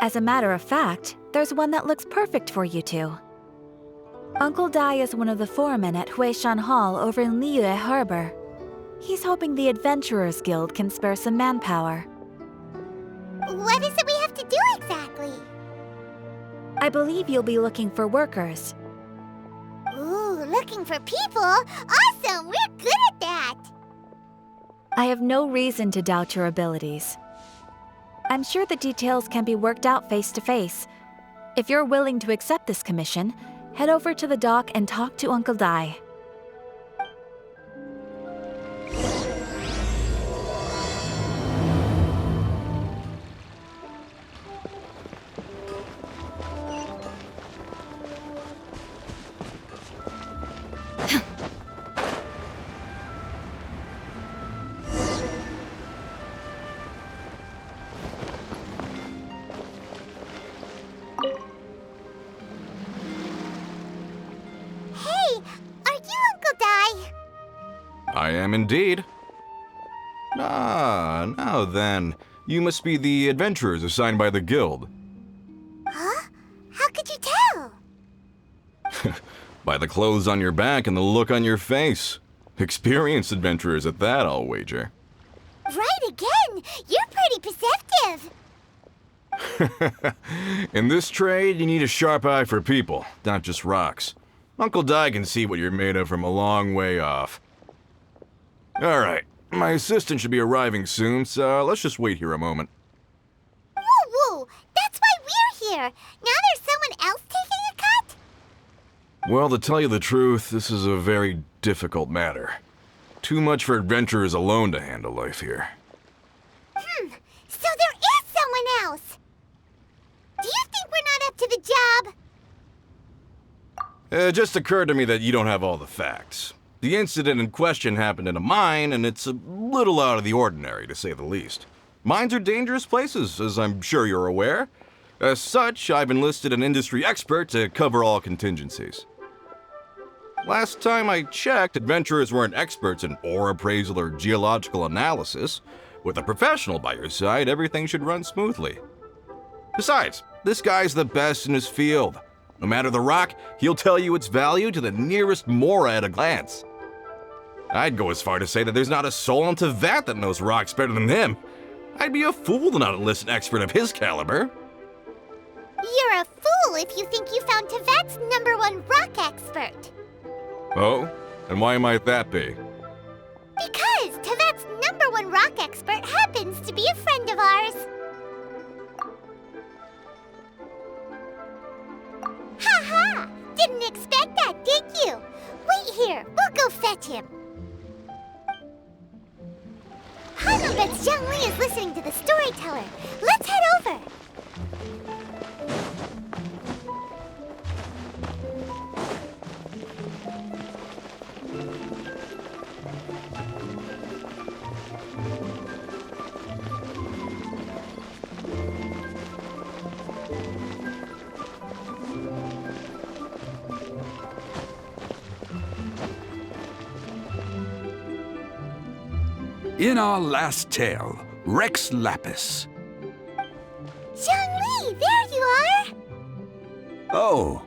As a matter of fact, there's one that looks perfect for you two. Uncle Dai is one of the foremen at Huishan Hall over in Liyue Harbor. He's hoping the Adventurers Guild can spare some manpower. What is it we have to do exactly? I believe you'll be looking for workers. Ooh, looking for people? Awesome! We're good at that! I have no reason to doubt your abilities. I'm sure the details can be worked out face to face. If you're willing to accept this commission, head over to the dock and talk to Uncle Dai. I am indeed. Now then, you must be the adventurers assigned by the guild. Huh? How could you tell? By the clothes on your back and the look on your face. Experienced adventurers at that, I'll wager. Right again! You're pretty perceptive! In this trade, you need a sharp eye for people, not just rocks. Uncle Dai can see what you're made of from a long way off. Alright, my assistant should be arriving soon, so let's just wait here a moment. Woo-woo! That's why we're here! Now there's someone else taking a cut? Well, to tell you the truth, this is a very difficult matter. Too much for adventurers alone to handle life here. So there is someone else! Do you think we're not up to the job? It just occurred to me that you don't have all the facts. The incident in question happened in a mine, and it's a little out of the ordinary, to say the least. Mines are dangerous places, as I'm sure you're aware. As such, I've enlisted an industry expert to cover all contingencies. Last time I checked, adventurers weren't experts in ore appraisal or geological analysis. With a professional by your side, everything should run smoothly. Besides, this guy's the best in his field. No matter the rock, he'll tell you its value to the nearest mora at a glance. I'd go as far to say that there's not a soul on Tevat that knows rocks better than him. I'd be a fool to not enlist an expert of his caliber. You're a fool if you think you found Tevat's #1 rock expert. Oh? And why might that be? Because Tevat's #1 rock expert happens to be a friend of ours. Ha-ha! Didn't expect that, did you? Wait here, we'll go fetch him. Hana bets Zhang Li is listening to the storyteller. Let's head over. In our last tale, Rex Lapis. Zhang Li, there you are! Oh.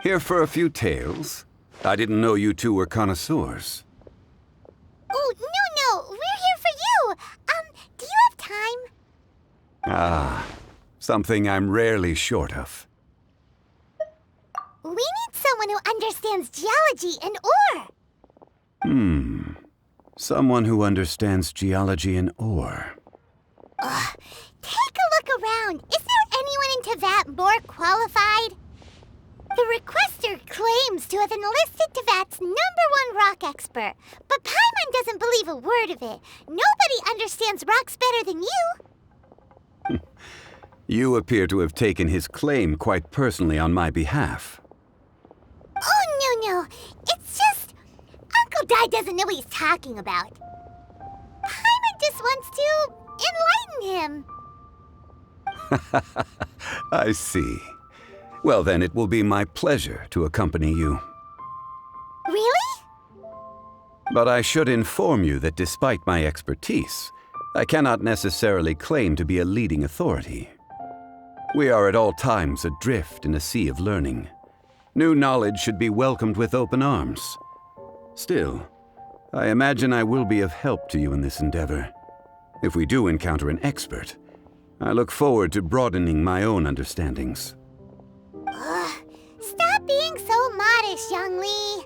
Here for a few tales? I didn't know you two were connoisseurs. Oh, no, we're here for you! Do you have time? Ah, something I'm rarely short of. We need someone who understands geology and ore. Someone who understands geology and ore. Take a look around. Is there anyone in Tevat more qualified? The requester claims to have enlisted Tevat's #1 rock expert, but Paimon doesn't believe a word of it. Nobody understands rocks better than you. You appear to have taken his claim quite personally on my behalf. Oh, no. It's just... Uncle Dai doesn't know what he's talking about. Paimon just wants to enlighten him. I see. Well, then it will be my pleasure to accompany you. Really? But I should inform you that despite my expertise, I cannot necessarily claim to be a leading authority. We are at all times adrift in a sea of learning. New knowledge should be welcomed with open arms. Still, I imagine I will be of help to you in this endeavor. If we do encounter an expert, I look forward to broadening my own understandings. Ugh, stop being so modest, young Lee.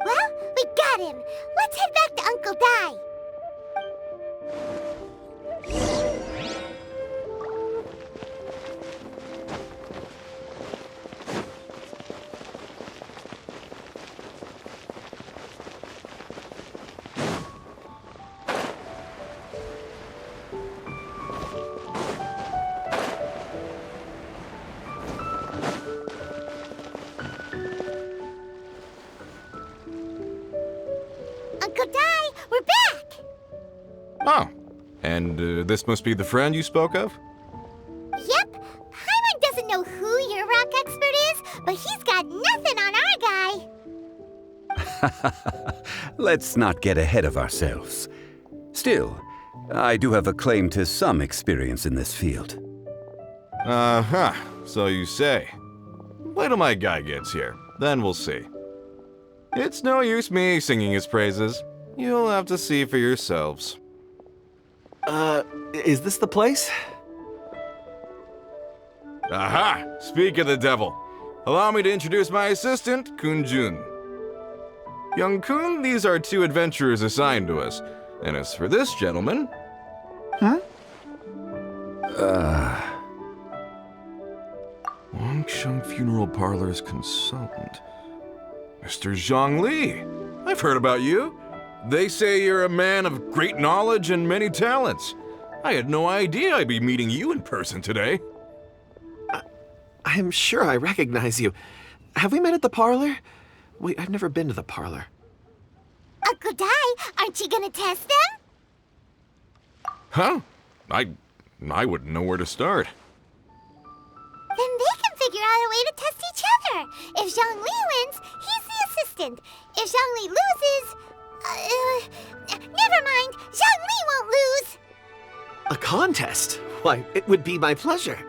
Well, we got him. Let's head back to Uncle Dai. Uncle Dai, we're back! Oh, and this must be the friend you spoke of? Yep. Paimon doesn't know who your rock expert is, but he's got nothing on our guy. Let's not get ahead of ourselves. Still, I do have a claim to some experience in this field. Uh-huh, so you say. Wait till my guy gets here, then we'll see. It's no use me singing his praises. You'll have to see for yourselves. Is this the place? Aha! Speak of the devil. Allow me to introduce my assistant, Kun-jun. Young Kun, these are 2 adventurers assigned to us. And as for this gentleman... Longsheng Funeral Parlor's consultant. Mr. Zhang Li. I've heard about you. They say you're a man of great knowledge and many talents. I had no idea I'd be meeting you in person today. I'm sure I recognize you. Have we met at the parlor? Wait, I've never been to the parlor. Uncle Dai, aren't you gonna test them? Huh? I wouldn't know where to start. Then they can figure out a way to test each other. If Zhang Li wins, he's the assistant. If Zhang Li loses... never mind. Zhang Li won't lose. A contest? Why, it would be my pleasure.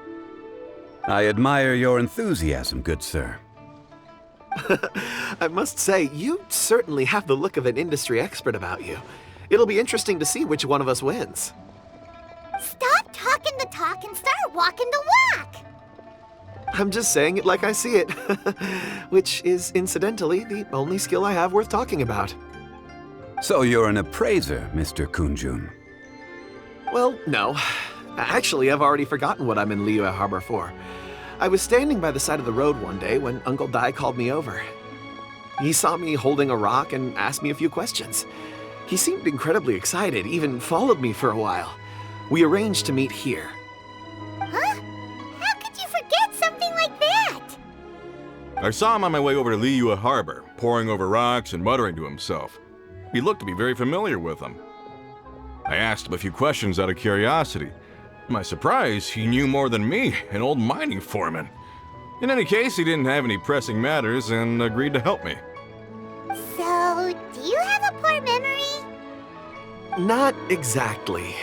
I admire your enthusiasm, good sir. I must say, you certainly have the look of an industry expert about you. It'll be interesting to see which one of us wins. Stop talking the talk and start walking the walk. I'm just saying it like I see it, which is incidentally the only skill I have worth talking about. So you're an appraiser, Mr. Kun-jun. Well, no. Actually, I've already forgotten what I'm in Liyue Harbor for. I was standing by the side of the road one day when Uncle Dai called me over. He saw me holding a rock and asked me a few questions. He seemed incredibly excited, even followed me for a while. We arranged to meet here. Huh? How could you forget something like that? I saw him on my way over to Liyue Harbor, poring over rocks and muttering to himself. He looked to be very familiar with them. I asked him a few questions out of curiosity. To my surprise, he knew more than me, an old mining foreman. In any case, he didn't have any pressing matters and agreed to help me. So, do you have a poor memory? Not exactly.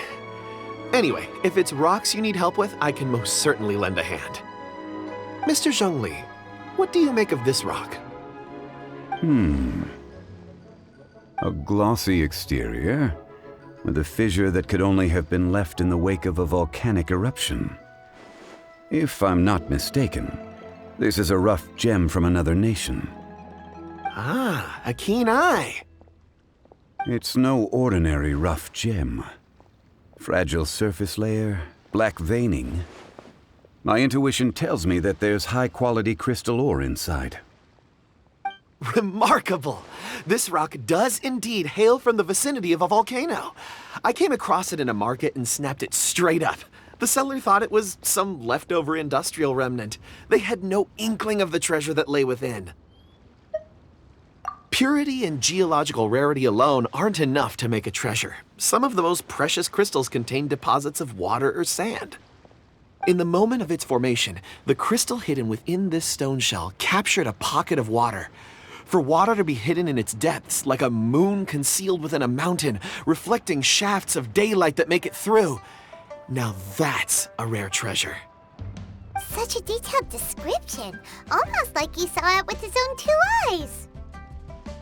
Anyway, if it's rocks you need help with, I can most certainly lend a hand. Mr. Zhang Li, what do you make of this rock? A glossy exterior, with a fissure that could only have been left in the wake of a volcanic eruption. If I'm not mistaken, this is a rough gem from another nation. Ah, a keen eye. It's no ordinary rough gem. Fragile surface layer, black veining. My intuition tells me that there's high-quality crystal ore inside. Remarkable! This rock does indeed hail from the vicinity of a volcano. I came across it in a market and snapped it straight up. The seller thought it was some leftover industrial remnant. They had no inkling of the treasure that lay within. Purity and geological rarity alone aren't enough to make a treasure. Some of the most precious crystals contain deposits of water or sand. In the moment of its formation, the crystal hidden within this stone shell captured a pocket of water. For water to be hidden in its depths, like a moon concealed within a mountain, reflecting shafts of daylight that make it through. Now that's a rare treasure. Such a detailed description, almost like he saw it with his own 2 eyes.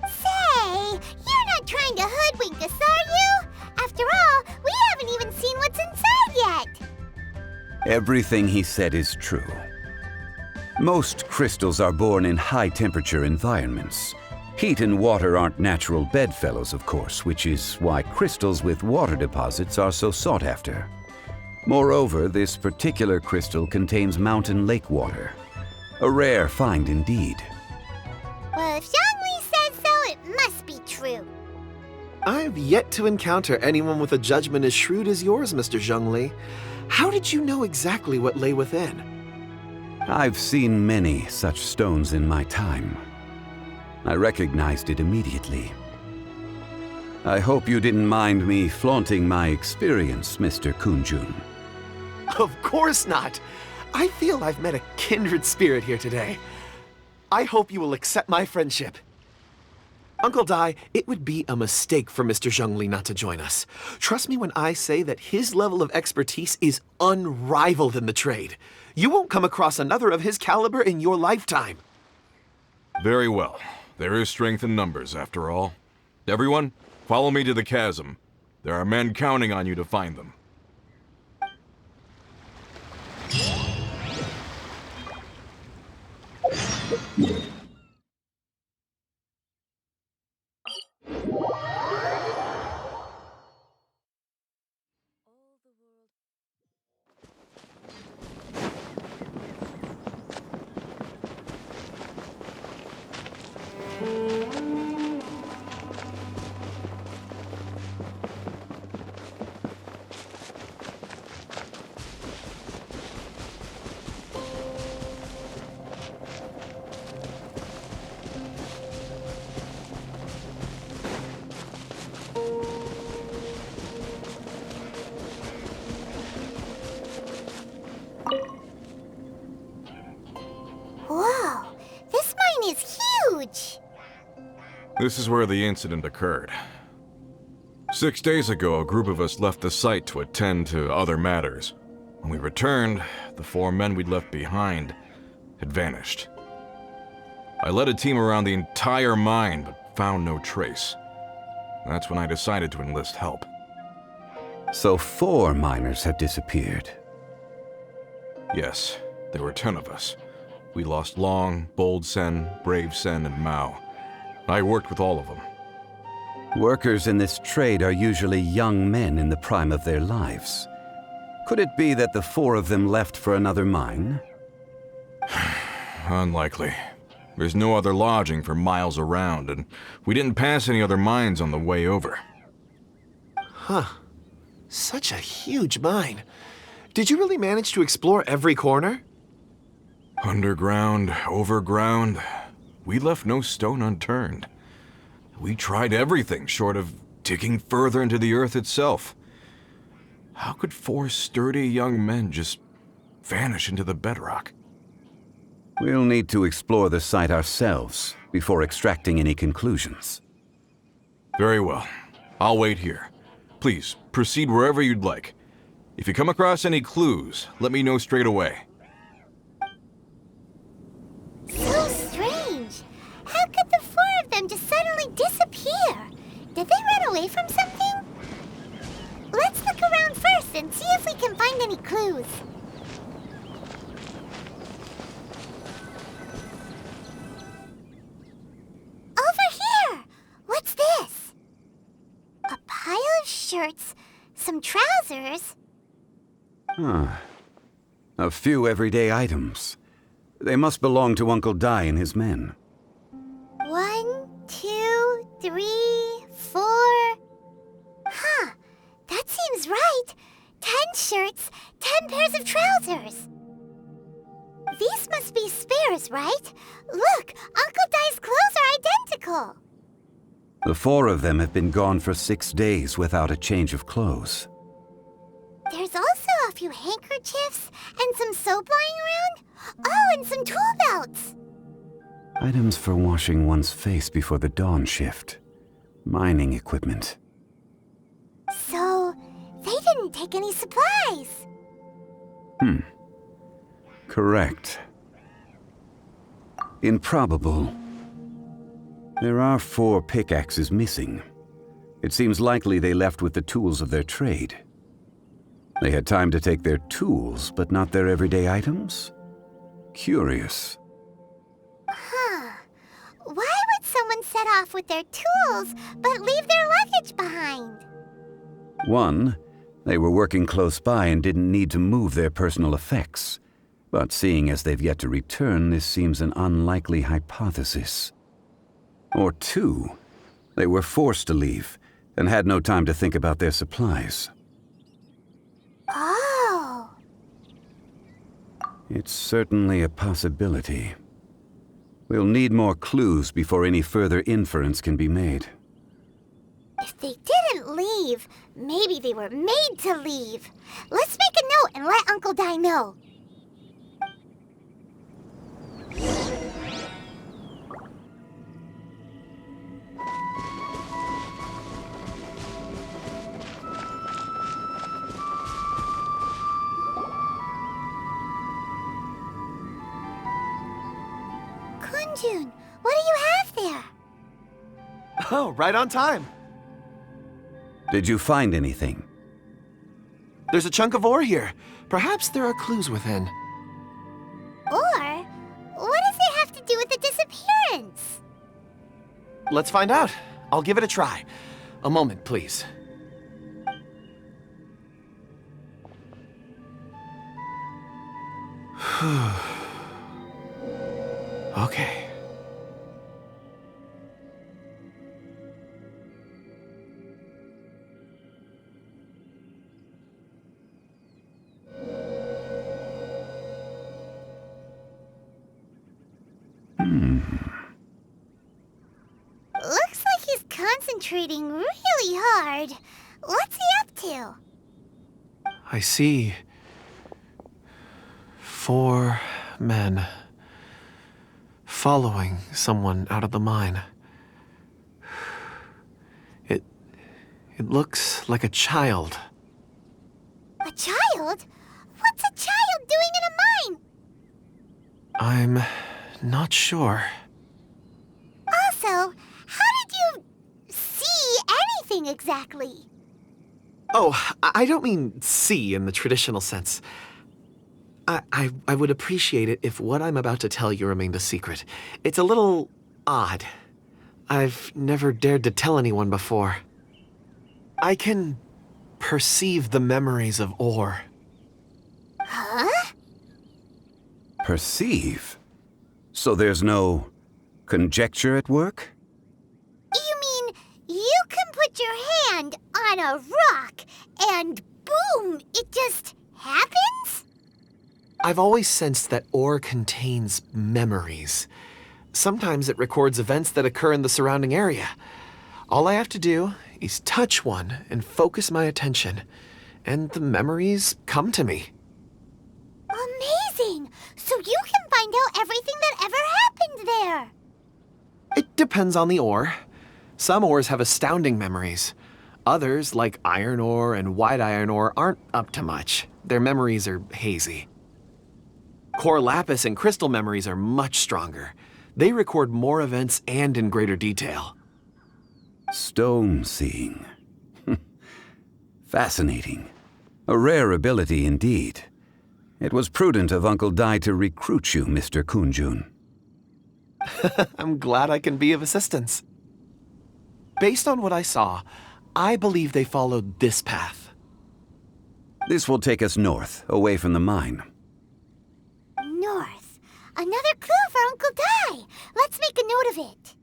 Say, you're not trying to hoodwink us, are you? After all, we haven't even seen what's inside yet. Everything he said is true. Most crystals are born in high-temperature environments. Heat and water aren't natural bedfellows, of course, which is why crystals with water deposits are so sought after. Moreover, this particular crystal contains mountain lake water. A rare find indeed. Well, if Zhongli says so, it must be true. I've yet to encounter anyone with a judgment as shrewd as yours, Mr. Zhongli. How did you know exactly what lay within? I've seen many such stones in my time. I recognized it immediately. I hope you didn't mind me flaunting my experience, Mr. Kunjun. Of course not. I feel I've met a kindred spirit here today. I hope you will accept my friendship. Uncle Dai, it would be a mistake for Mr. Zhongli not to join us. Trust me when I say that his level of expertise is unrivaled in the trade. You won't come across another of his caliber in your lifetime. Very well. There is strength in numbers, after all. Everyone, follow me to the chasm. There are men counting on you to find them. Whoa, this mine is huge! This is where the incident occurred. 6 days ago, a group of us left the site to attend to other matters. When we returned, the 4 men we'd left behind had vanished. I led a team around the entire mine, but found no trace. That's when I decided to enlist help. So 4 miners have disappeared. Yes, there were 10 of us. We lost Long, Bold Sen, Brave Sen, and Mao. I worked with all of them. Workers in this trade are usually young men in the prime of their lives. Could it be that the 4 of them left for another mine? Unlikely. There's no other lodging for miles around, and we didn't pass any other mines on the way over. Huh. Such a huge mine. Did you really manage to explore every corner? Underground, overground, we left no stone unturned. We tried everything short of digging further into the earth itself. How could 4 sturdy young men just vanish into the bedrock? We'll need to explore the site ourselves before extracting any conclusions. Very well. I'll wait here. Please, proceed wherever you'd like. If you come across any clues, let me know straight away. So strange. How could the 4 of them just suddenly disappear? Did they run away from something? Let's look around first and see if we can find any clues. Over here! What's this? A pile of shirts, some trousers. A few everyday items. They must belong to Uncle Dai and his men. 1, 2, 3, 4. Huh, that seems right. 10 shirts, 10 pairs of trousers. These must be spares, right? Look, Uncle Dai's clothes are identical. The 4 of them have been gone for 6 days without a change of clothes. There's also a few handkerchiefs and some soap lying around. Oh, and some tool belts. Items for washing one's face before the dawn shift. Mining equipment. So, they didn't take any supplies. Correct. Improbable. There are 4 pickaxes missing. It seems likely they left with the tools of their trade. They had time to take their tools, but not their everyday items? Curious. Huh. Why would someone set off with their tools, but leave their luggage behind? 1, they were working close by and didn't need to move their personal effects. But seeing as they've yet to return, this seems an unlikely hypothesis. Or 2, they were forced to leave and had no time to think about their supplies. Oh. It's certainly a possibility. We'll need more clues before any further inference can be made. If they didn't leave, maybe they were made to leave. Let's make a note and let Uncle Dai know. Kunjun, what do you have there? Oh, right on time. Did you find anything? There's a chunk of ore here. Perhaps there are clues within. Or, what does it have to do with the disappearance? Let's find out. I'll give it a try. A moment, please. Okay. Looks like he's concentrating really hard. What's he up to? I see 4 men following someone out of the mine. It looks like a child. A child? What's a child doing in a mine? I'm not sure. Also, how did you see anything exactly? Oh, I don't mean see in the traditional sense. I would appreciate it if what I'm about to tell you remained a secret. It's a little odd. I've never dared to tell anyone before. I can perceive the memories of ore. Huh? Perceive? So there's no conjecture at work? You mean you can put your hand on a rock and boom, it just happens? I've always sensed that ore contains memories. Sometimes it records events that occur in the surrounding area. All I have to do is touch one and focus my attention, and the memories come to me. Amazing! So you can find out everything that ever happened there. It depends on the ore. Some ores have astounding memories. Others, like iron ore and white iron ore, aren't up to much. Their memories are hazy. Core lapis and crystal memories are much stronger. They record more events and in greater detail. Stone seeing. Fascinating. A rare ability indeed. It was prudent of Uncle Dai to recruit you, Mr. Kunjun. I'm glad I can be of assistance. Based on what I saw, I believe they followed this path. This will take us north, away from the mine. North. Another clue for Uncle Dai. Let's make a note of it.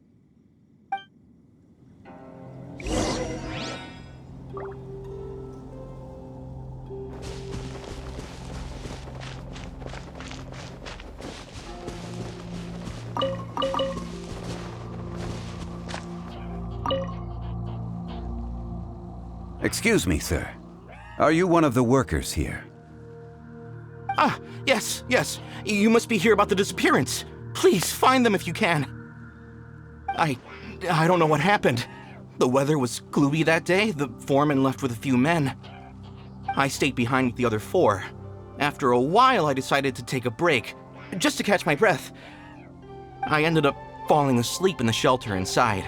Excuse me, sir. Are you one of the workers here? Ah, yes. You must be here about the disappearance. Please, find them if you can. I don't know what happened. The weather was gloomy that day. The foreman left with a few men. I stayed behind with the other 4. After a while, I decided to take a break, just to catch my breath. I ended up falling asleep in the shelter inside.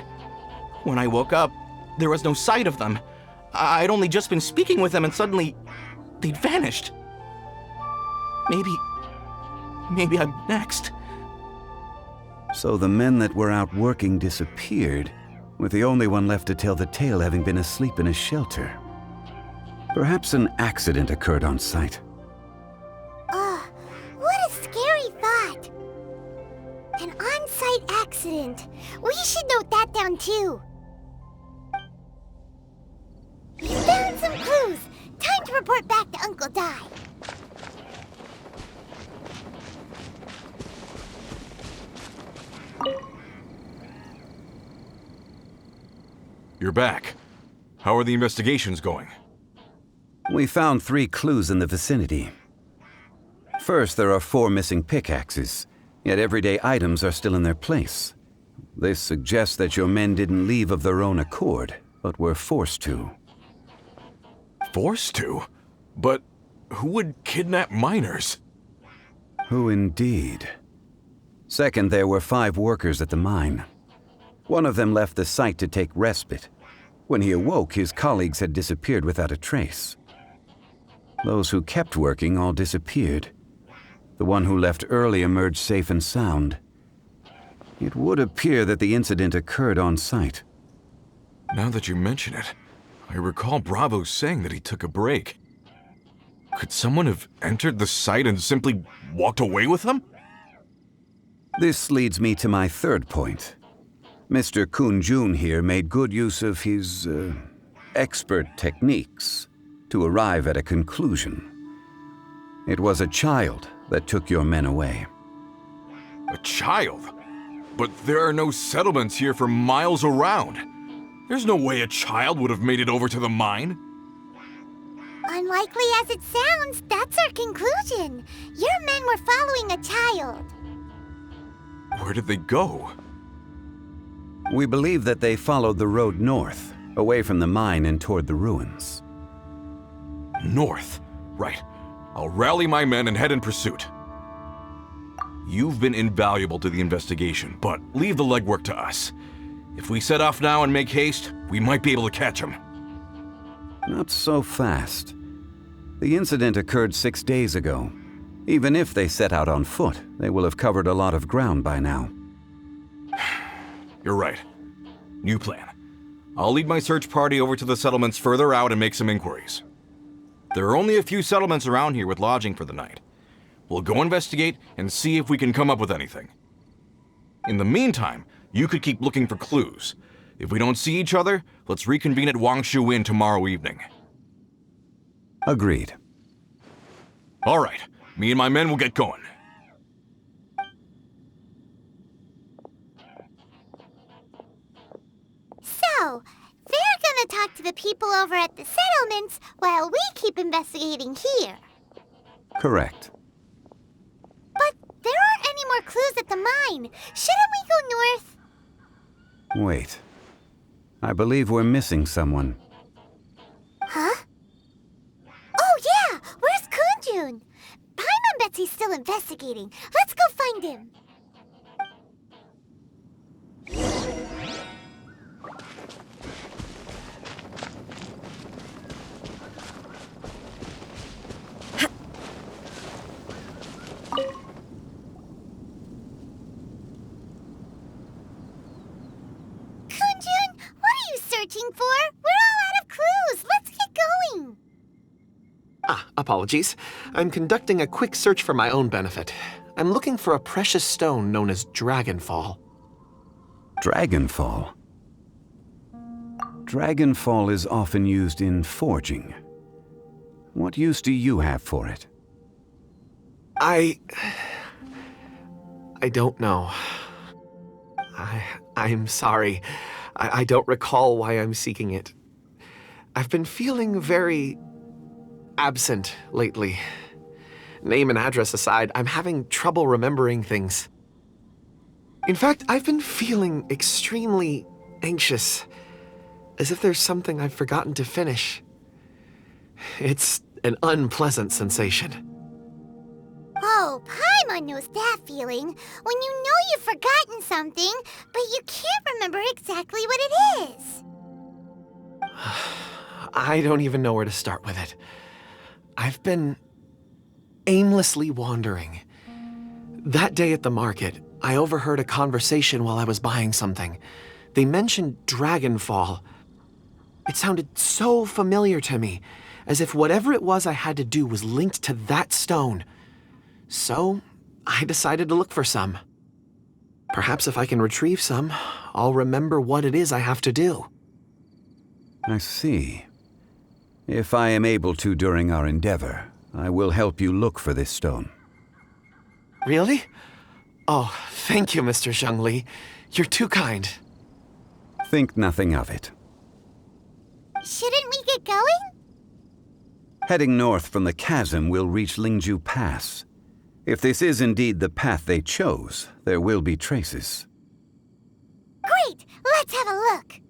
When I woke up, there was no sight of them. I'd only just been speaking with them and suddenly, they'd vanished. Maybe I'm next. So the men that were out working disappeared, with the only one left to tell the tale having been asleep in a shelter. Perhaps an accident occurred on site. What a scary thought. An on-site accident. We should note that down too. We found some clues. Time to report back to Uncle Di. You're back. How are the investigations going? We found 3 clues in the vicinity. First, there are 4 missing pickaxes, yet everyday items are still in their place. This suggests that your men didn't leave of their own accord, but were forced to. Forced to? But who would kidnap miners? Who indeed? Second, there were 5 workers at the mine. One of them left the site to take respite. When he awoke, his colleagues had disappeared without a trace. Those who kept working all disappeared. The one who left early emerged safe and sound. It would appear that the incident occurred on site. Now that you mention it, I recall Bravo saying that he took a break. Could someone have entered the site and simply walked away with them? This leads me to my third point. Mr. Kun-jun here made good use of his, expert techniques to arrive at a conclusion. It was a child that took your men away. A child? But there are no settlements here for miles around. There's no way a child would have made it over to the mine. Unlikely as it sounds, that's our conclusion. Your men were following a child. Where did they go? We believe that they followed the road north, away from the mine and toward the ruins. North. Right. I'll rally my men and head in pursuit. You've been invaluable to the investigation, but leave the legwork to us. If we set off now and make haste, we might be able to catch them. Not so fast. The incident occurred 6 days ago. Even if they set out on foot, they will have covered a lot of ground by now. You're right. New plan. I'll lead my search party over to the settlements further out and make some inquiries. There are only a few settlements around here with lodging for the night. We'll go investigate and see if we can come up with anything. In the meantime, you could keep looking for clues. If we don't see each other, let's reconvene at Wangshu Inn tomorrow evening. Agreed. All right. Me and my men will get going. So, they're gonna talk to the people over at the settlements while we keep investigating here. Correct. But there aren't any more clues at the mine. Shouldn't we go north? Wait. I believe we're missing someone. Huh? Oh yeah! Where's Kun-jun? Paimon bets he's still investigating. Let's go find him. Kun-jun, what are you searching for? We're all out of clues. Let's get going. Apologies. I'm conducting a quick search for my own benefit. I'm looking for a precious stone known as Dragonfall. Dragonfall? Dragonfall is often used in forging. What use do you have for it? I don't know. I'm sorry. I don't recall why I'm seeking it. I've been feeling very absent lately. Name and address aside, I'm having trouble remembering things. In fact, I've been feeling extremely anxious, as if there's something I've forgotten to finish. It's an unpleasant sensation. Oh, Paimon knows that feeling. When you know you've forgotten something, but you can't remember exactly what it is. I don't even know where to start with it. I've been aimlessly wandering. That day at the market, I overheard a conversation while I was buying something. They mentioned Dragonfall. It sounded so familiar to me, as if whatever it was I had to do was linked to that stone. So, I decided to look for some. Perhaps if I can retrieve some, I'll remember what it is I have to do. I see. If I am able to during our endeavor, I will help you look for this stone. Really? Oh, thank you, Mr. Zhengli. You're too kind. Think nothing of it. Shouldn't we get going? Heading north from the chasm, we'll reach Lingju Pass. If this is indeed the path they chose, there will be traces. Great! Let's have a look.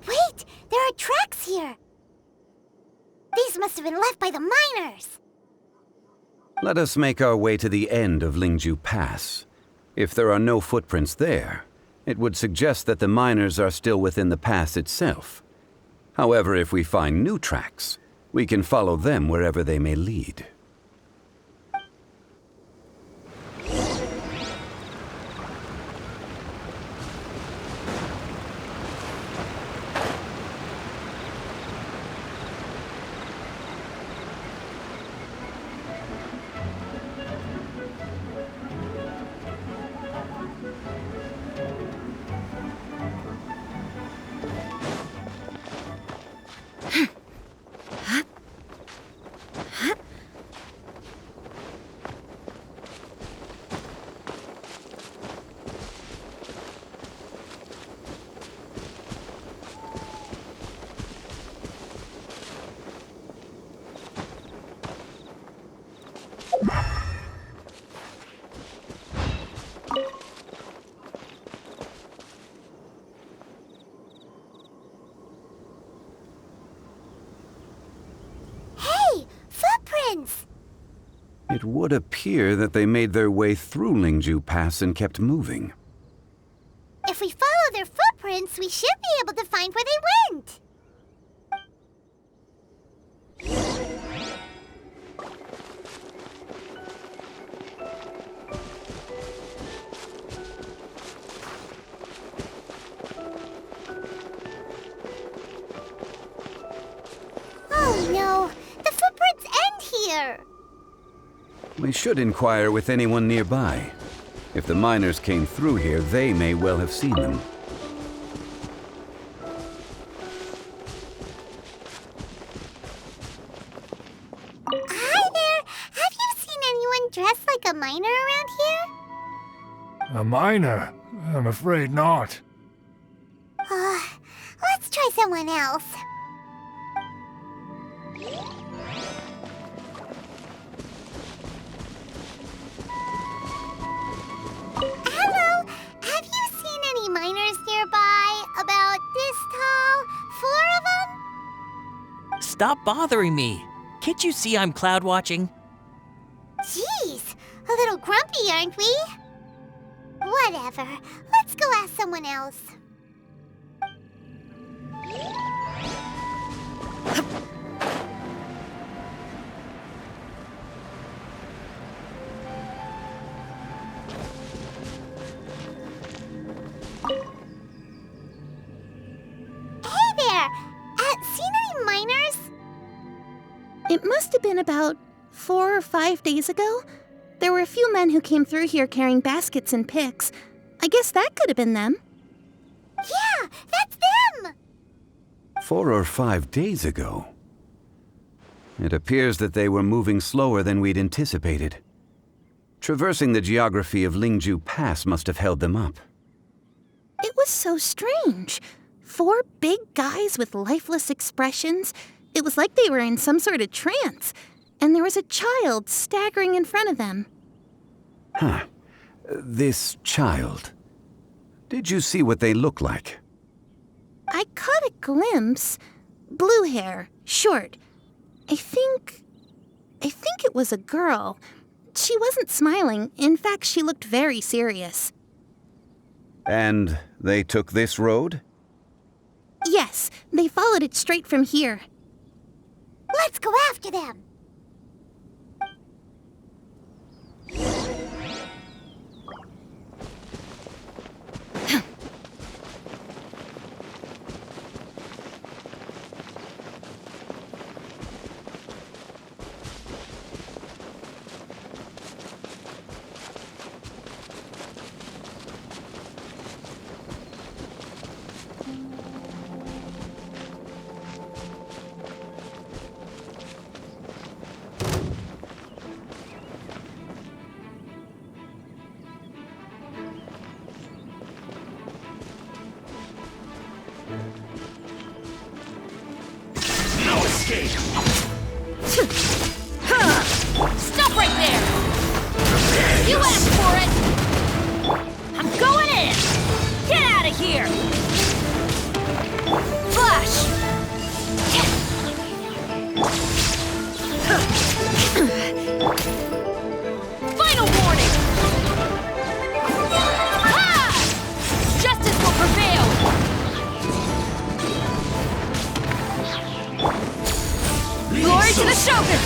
Wait! There are tracks here! These must have been left by the miners! Let us make our way to the end of Lingju Pass. If there are no footprints there, it would suggest that the miners are still within the pass itself. However, if we find new tracks, we can follow them wherever they may lead. Hey! Footprints! It would appear that they made their way through Lingju Pass and kept moving. If we follow their footprints, we should be able to find where they went. Oh no! The footprints end here! We should inquire with anyone nearby. If the miners came through here, they may well have seen them. Hi there! Have you seen anyone dressed like a miner around here? A miner? I'm afraid not. Let's try someone else. Hello! Have you seen any miners nearby? About this tall? 4 of them? Stop bothering me. Can't you see I'm cloud watching? Jeez, a little grumpy, aren't we? Whatever. Let's go ask someone else. Hey there! Seen any miners? It must have been about 4 or 5 days ago. There were a few men who came through here carrying baskets and picks. I guess that could have been them. Yeah, that's them! 4 or 5 days ago. It appears that they were moving slower than we'd anticipated. Traversing the geography of Lingju Pass must have held them up. It was so strange. 4 big guys with lifeless expressions. It was like they were in some sort of trance. And there was a child staggering in front of them. Huh. This child. Did you see what they look like? I caught a glimpse. Blue hair, short. I think it was a girl. She wasn't smiling. In fact, she looked very serious. And they took this road? Yes, they followed it straight from here. Let's go after them. Stop right there! You asked for it! I'm going in! Get out of here! Flash! Final warning! Ha! Justice will prevail! Glory to the Shogun!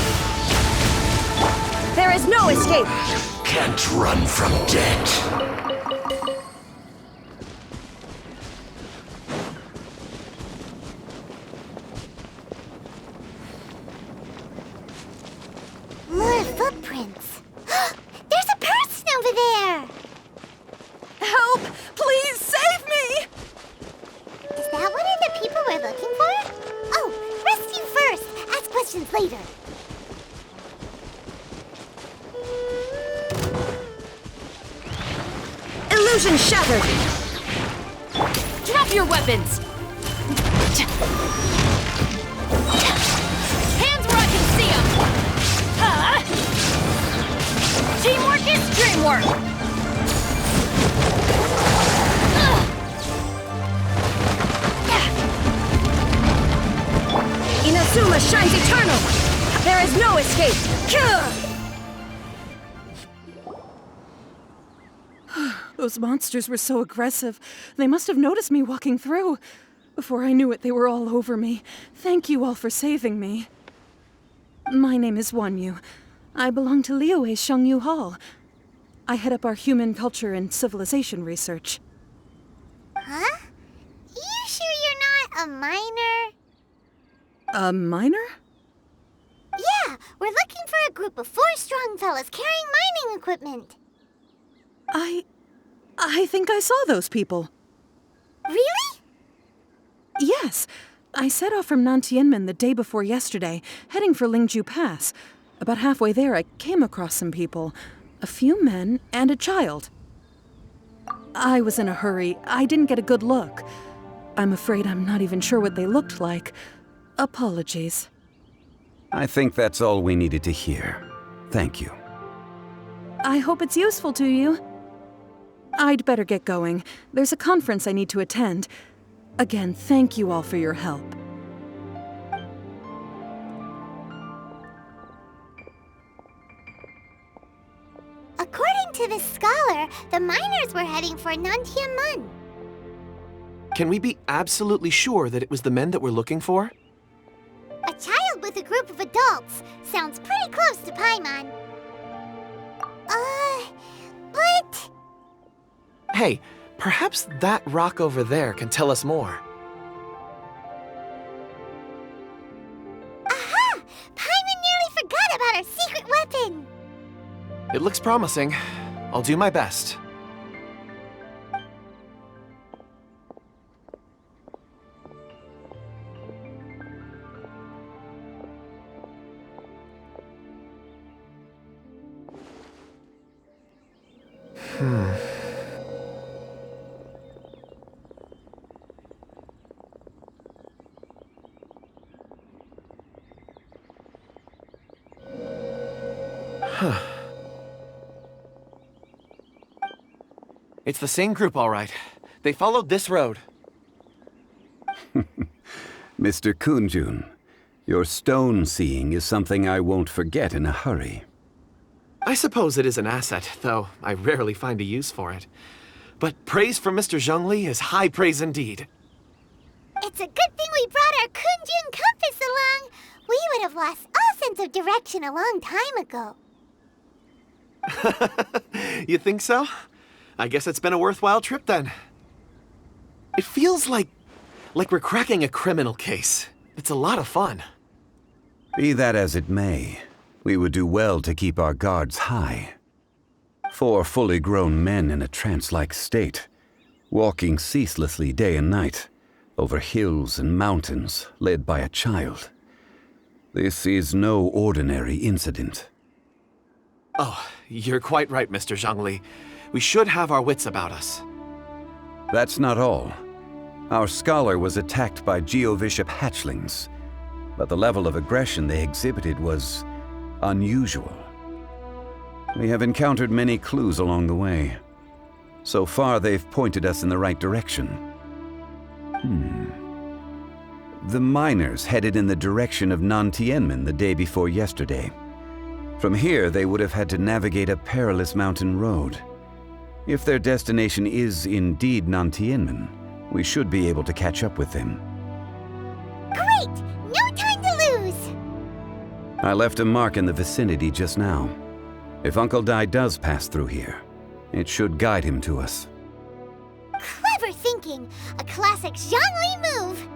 There is no escape! Can't run from death. More footprints. There's a person over there! Help! Please save me! Is that one of the people we're looking for? Oh, rescue first! Ask questions later. Illusion shattered! Drop your weapons! Hands where I can see them! Teamwork is dreamwork! Inazuma shines eternal! There is no escape! Those monsters were so aggressive. They must have noticed me walking through. Before I knew it, they were all over me. Thank you all for saving me. My name is Wanyu. I belong to Liyue's Shengyu Hall. I head up our human culture and civilization research. Huh? You sure you're not a miner? A miner? Yeah, we're looking for a group of 4 strong fellas carrying mining equipment. I think I saw those people. Really? Yes. I set off from Nantianmen the day before yesterday, heading for Lingju Pass. About halfway there, I came across some people. A few men and a child. I was in a hurry. I didn't get a good look. I'm afraid I'm not even sure what they looked like. Apologies. I think that's all we needed to hear. Thank you. I hope it's useful to you. I'd better get going. There's a conference I need to attend. Again, thank you all for your help. According to this scholar, the miners were heading for Nantianmen. Can we be absolutely sure that it was the men that we're looking for? A child with a group of adults. Sounds pretty close to Paimon. But... Hey, perhaps that rock over there can tell us more. Aha! Paimon nearly forgot about our secret weapon! It looks promising. I'll do my best. It's the same group, all right. They followed this road. Mr. Kunjun, your stone seeing is something I won't forget in a hurry. I suppose it is an asset, though I rarely find a use for it. But praise from Mr. Zhongli is high praise indeed. It's a good thing we brought our Kunjun compass along. We would have lost all sense of direction a long time ago. You think so? I guess it's been a worthwhile trip then. It feels like we're cracking a criminal case. It's a lot of fun. Be that as it may, we would do well to keep our guards high. 4 fully grown men in a trance-like state, walking ceaselessly day and night, over hills and mountains, led by a child. This is no ordinary incident. Oh, you're quite right, Mr. Zhongli. We should have our wits about us. That's not all. Our scholar was attacked by Geovishap hatchlings, but the level of aggression they exhibited was unusual. We have encountered many clues along the way. So far, they've pointed us in the right direction. The miners headed in the direction of Nantianmen the day before yesterday. From here, they would have had to navigate a perilous mountain road. If their destination is indeed Nantianmen, we should be able to catch up with them. Great! No time to lose! I left a mark in the vicinity just now. If Uncle Dai does pass through here, it should guide him to us. Clever thinking! A classic Zhongli move!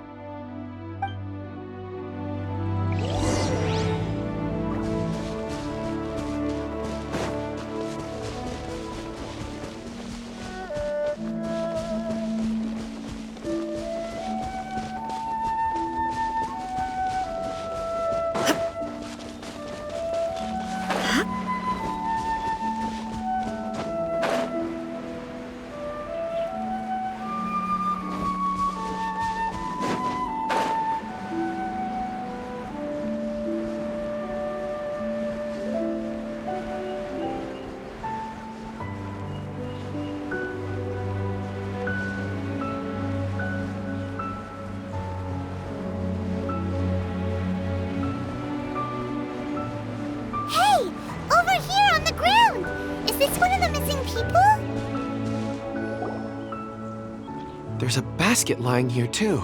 There's a basket lying here, too.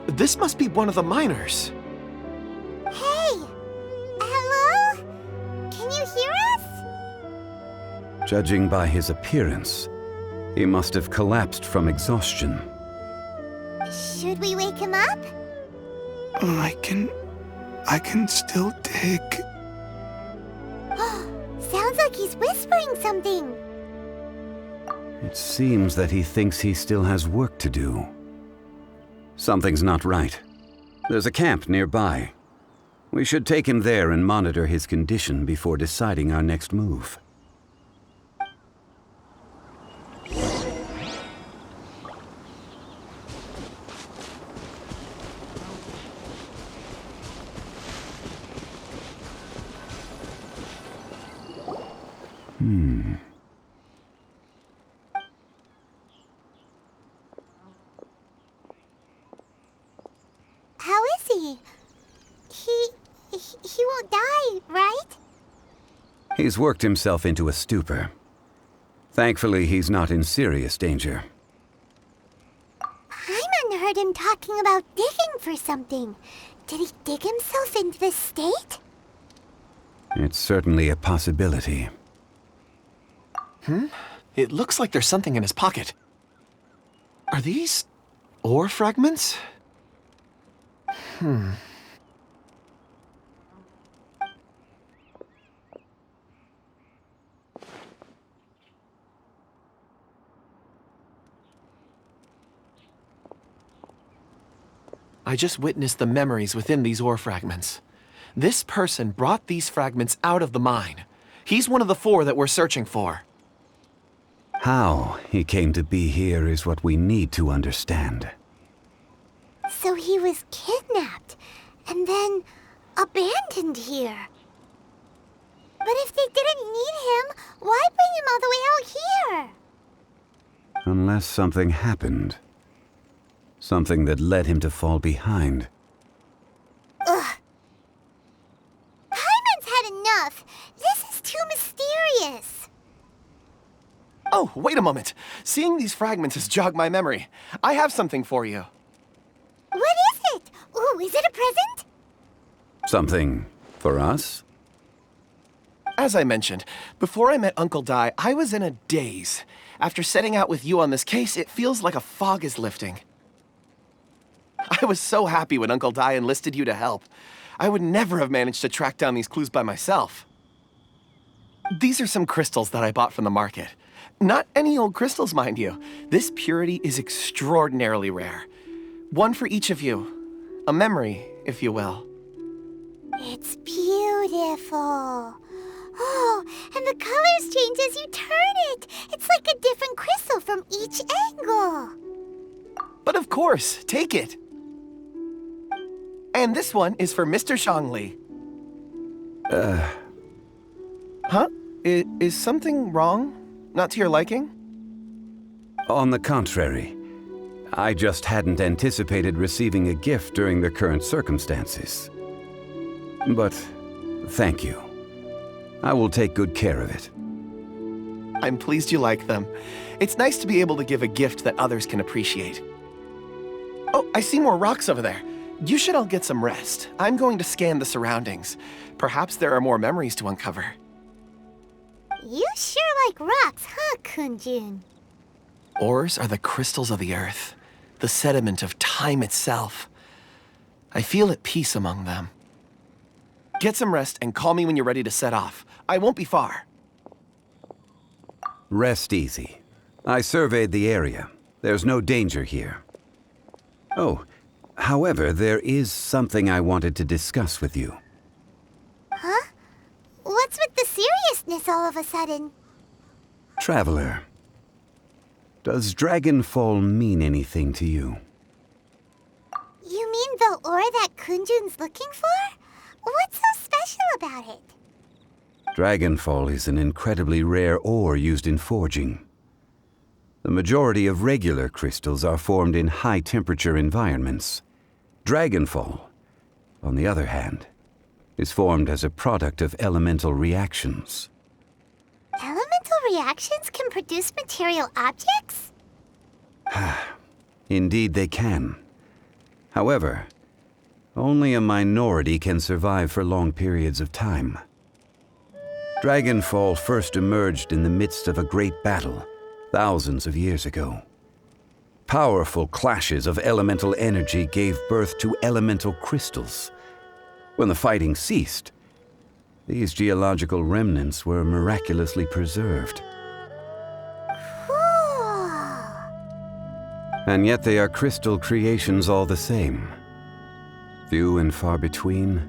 This must be one of the miners. Hey! Hello? Can you hear us? Judging by his appearance, he must have collapsed from exhaustion. Should we wake him up? I can still dig. Sounds like he's whispering something. It seems that he thinks he still has work to do. Something's not right. There's a camp nearby. We should take him there and monitor his condition before deciding our next move. How is he? He won't die, right? He's worked himself into a stupor. Thankfully, he's not in serious danger. Paimon heard him talking about digging for something. Did he dig himself into this state? It's certainly a possibility. It looks like there's something in his pocket. Are these ore fragments? I just witnessed the memories within these ore fragments. This person brought these fragments out of the mine. He's one of the 4 that we're searching for. How he came to be here is what we need to understand. So he was kidnapped and then abandoned here. But if they didn't need him, why bring him all the way out here? Unless something happened. Something that led him to fall behind. Ugh. Paimon's had enough. This is too mysterious. Oh, wait a moment. Seeing these fragments has jogged my memory. I have something for you. What is it? Ooh, is it a present? Something for us? As I mentioned, before I met Uncle Dai, I was in a daze. After setting out with you on this case, it feels like a fog is lifting. I was so happy when Uncle Dai enlisted you to help. I would never have managed to track down these clues by myself. These are some crystals that I bought from the market. Not any old crystals, mind you. This purity is extraordinarily rare. One for each of you. A memory, if you will. It's beautiful. Oh, and the colors change as you turn it. It's like a different crystal from each angle. But of course, take it. And this one is for Mr. Shangli. Huh? Is something wrong? Not to your liking? On the contrary, I just hadn't anticipated receiving a gift during the current circumstances. But thank you. I will take good care of it. I'm pleased you like them. It's nice to be able to give a gift that others can appreciate. Oh, I see more rocks over there. You should all get some rest. I'm going to scan the surroundings. Perhaps there are more memories to uncover. You sure like rocks, huh, Kunjun? Ores are the crystals of the earth, the sediment of time itself. I feel at peace among them. Get some rest and call me when you're ready to set off. I won't be far. Rest easy. I surveyed the area. There's no danger here. Oh, however, there is something I wanted to discuss with you. Huh? What's with the seriousness all of a sudden? Traveler, does Dragonfall mean anything to you? You mean the ore that Kunjun's looking for? What's so special about it? Dragonfall is an incredibly rare ore used in forging. The majority of regular crystals are formed in high-temperature environments. Dragonfall, on the other hand, is formed as a product of elemental reactions. Elemental reactions can produce material objects? Indeed they can. However, only a minority can survive for long periods of time. Dragonfall first emerged in the midst of a great battle, thousands of years ago. Powerful clashes of elemental energy gave birth to elemental crystals. When the fighting ceased, these geological remnants were miraculously preserved. Cool. And yet they are crystal creations all the same. Few and far between,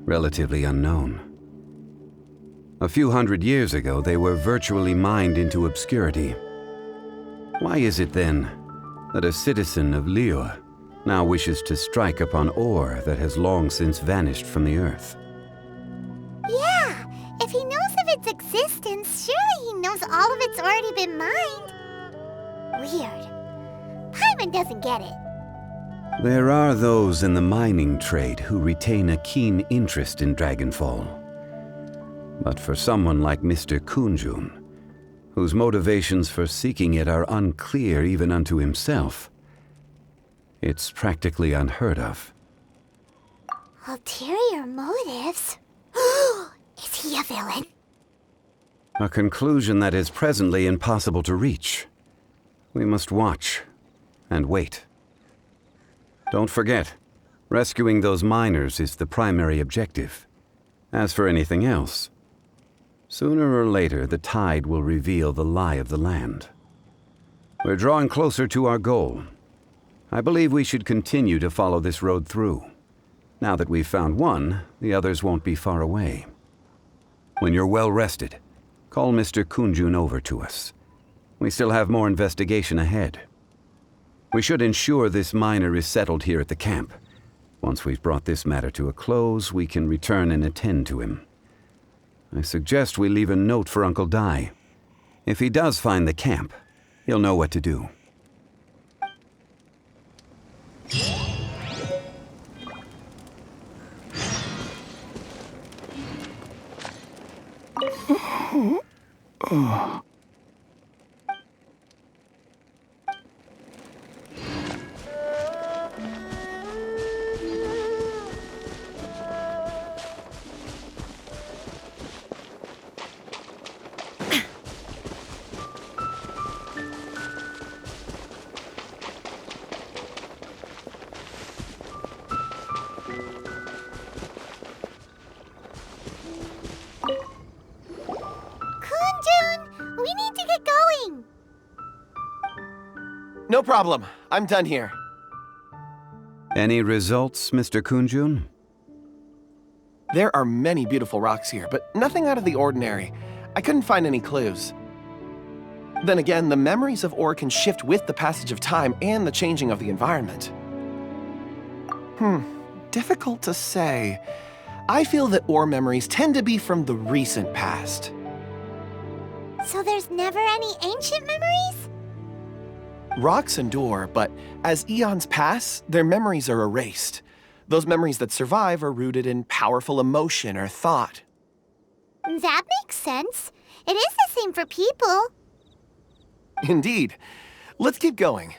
relatively unknown. A few hundred years ago, they were virtually mined into obscurity. Why is it then that a citizen of Liyue now wishes to strike upon ore that has long since vanished from the earth? Yeah, if he knows of its existence, surely he knows all of it's already been mined. Weird. Paimon doesn't get it. There are those in the mining trade who retain a keen interest in Dragonfall. But for someone like Mr. Kunjun, whose motivations for seeking it are unclear even unto himself, it's practically unheard of. Ulterior motives? Is he a villain? A conclusion that is presently impossible to reach. We must watch and wait. Don't forget, rescuing those miners is the primary objective. As for anything else, sooner or later the tide will reveal the lie of the land. We're drawing closer to our goal. I believe we should continue to follow this road through. Now that we've found one, the others won't be far away. When you're well rested, call Mr. Kunjun over to us. We still have more investigation ahead. We should ensure this miner is settled here at the camp. Once we've brought this matter to a close, we can return and attend to him. I suggest we leave a note for Uncle Dai. If he does find the camp, he'll know what to do. We need to get going! No problem. I'm done here. Any results, Mr. Kunjun? There are many beautiful rocks here, but nothing out of the ordinary. I couldn't find any clues. Then again, the memories of ore can shift with the passage of time and the changing of the environment. Difficult to say. I feel that ore memories tend to be from the recent past. So there's never any ancient memories? Rocks endure, but as eons pass, their memories are erased. Those memories that survive are rooted in powerful emotion or thought. That makes sense. It is the same for people. Indeed. Let's keep going.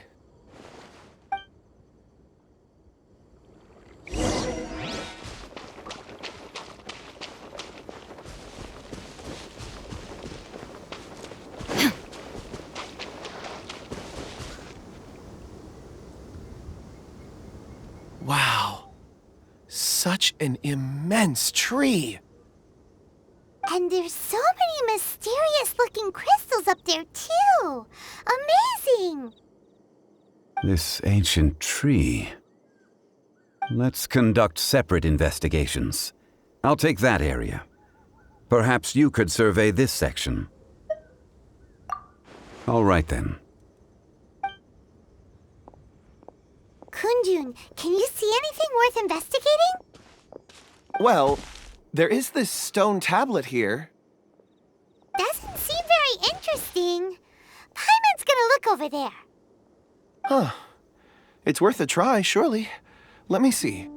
Wow. Such an immense tree. And there's so many mysterious-looking crystals up there, too. Amazing! This ancient tree. Let's conduct separate investigations. I'll take that area. Perhaps you could survey this section. All right, then. Kunjun, can you see anything worth investigating? Well, there is this stone tablet here. Doesn't seem very interesting. Paimon's gonna look over there. Huh. It's worth a try, surely. Let me see.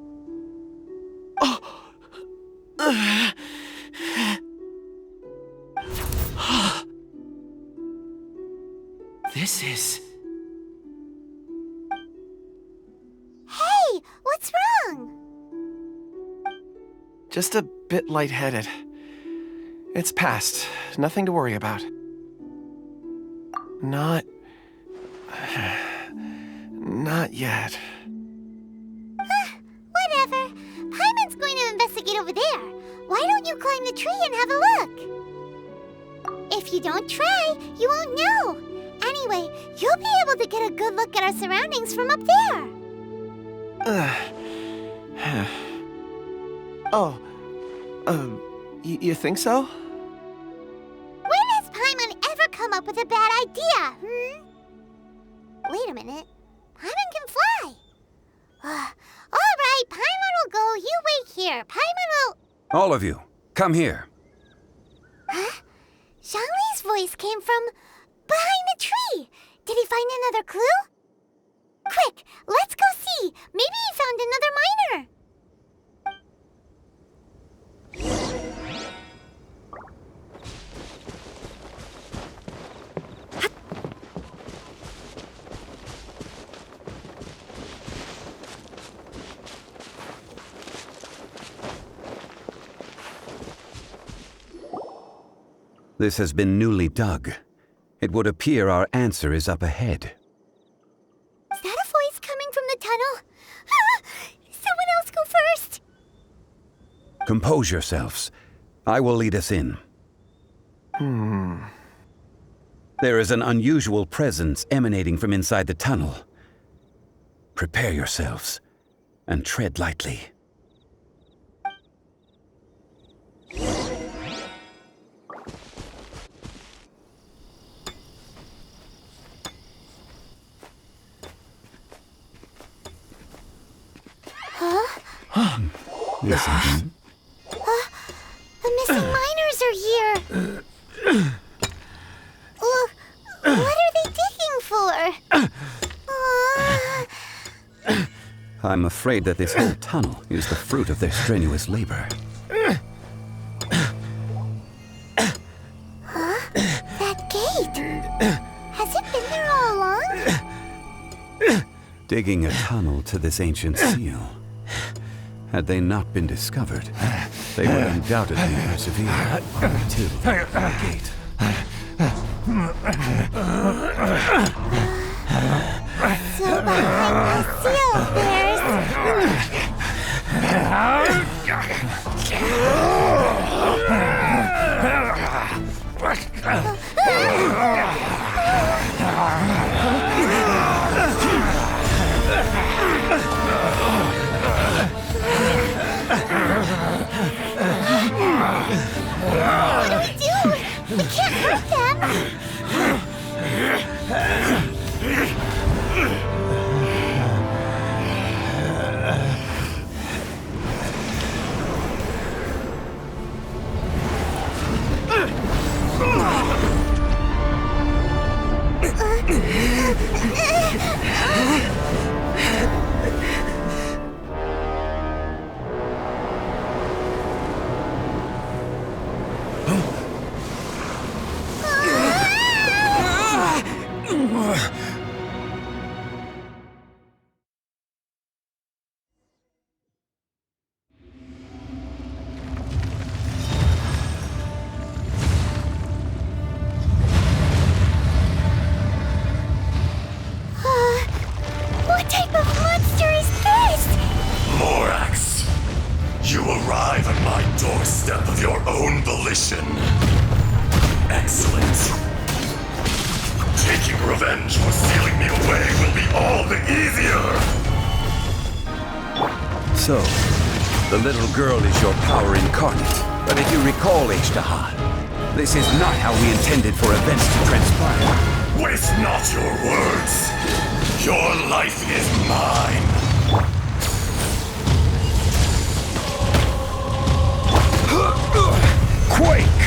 This is... Hey, what's wrong? just a bit lightheaded. It's past. Nothing to worry about. Not yet. Whatever. Paimon's going to investigate over there. Why don't you climb the tree and have a look? If you don't try, you won't know. Anyway, you'll be able to get a good look at our surroundings from up there. You think so? When has Paimon ever come up with a bad idea, Wait a minute. Paimon can fly. All right, Paimon will go. You wait here. Paimon will... All of you, come here. Huh? Zhongli's voice came from behind the tree. Did he find another clue? Quick, let's go see. Maybe he found another miner. This has been newly dug. It would appear our answer is up ahead. Is that a voice coming from the tunnel? Someone else go first. Compose yourselves. I will lead us in. There is an unusual presence emanating from inside the tunnel. Prepare yourselves and tread lightly. Listen. The missing miners are here. What are they digging for? I'm afraid that this whole tunnel is the fruit of their strenuous labor. That gate. Has it been there all along? Digging a tunnel to this ancient seal. Had they not been discovered, they would undoubtedly persevere until the gate. So behind the seal, there's... What do we do? We can't hurt them. What type of monster is this? Morax, you arrive at my doorstep of your own volition. Excellent. Taking revenge for sealing me away will be all the easier. So, the little girl is your power incarnate. But if you recall, Ishtaha, this is not how we intended for events to transpire. Waste not your words. Your life is mine. Quake!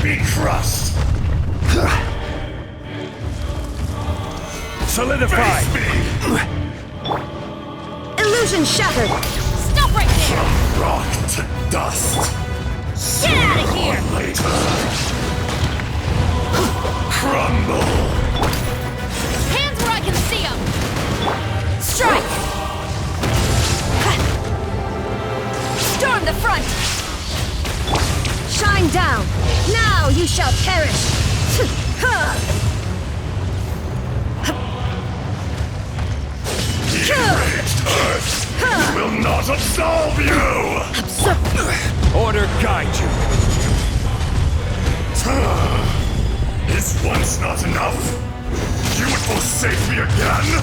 Be crushed. Solidify! Face me. Illusion shattered! Stop right there! From rock to dust. Get out of here! Later. Crumble. Hands where I can see them! Strike! Storm the front! Shine down! Now you shall perish! The enraged earth will not absolve you! Order guide you. Is once not enough? You would forsake me again?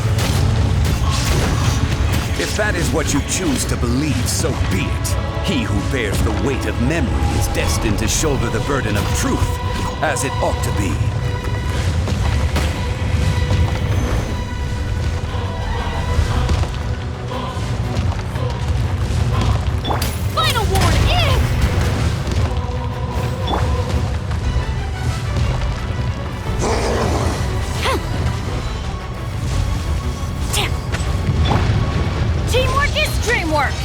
If that is what you choose to believe, so be it. He who bears the weight of memory is destined to shoulder the burden of truth, as it ought to be. Final warning! Teamwork is dreamwork!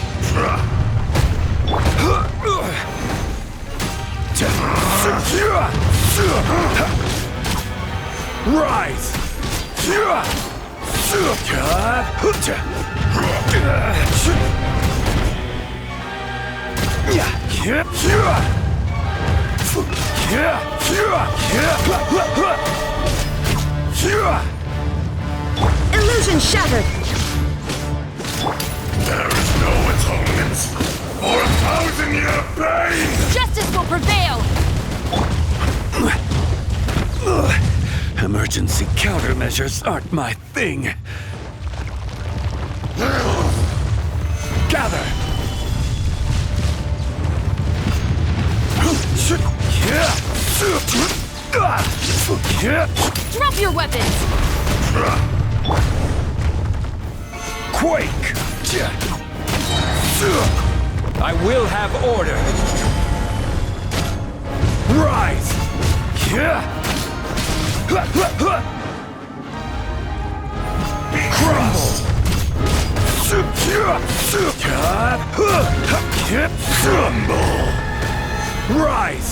Rise! Illusion shattered! There is no atonement for 1,000-year pain! Justice will prevail! Emerge Emergency countermeasures aren't my thing. Gather! Drop your weapons! Quake! I will have order! Rise! Crumble! Crumble! Rise!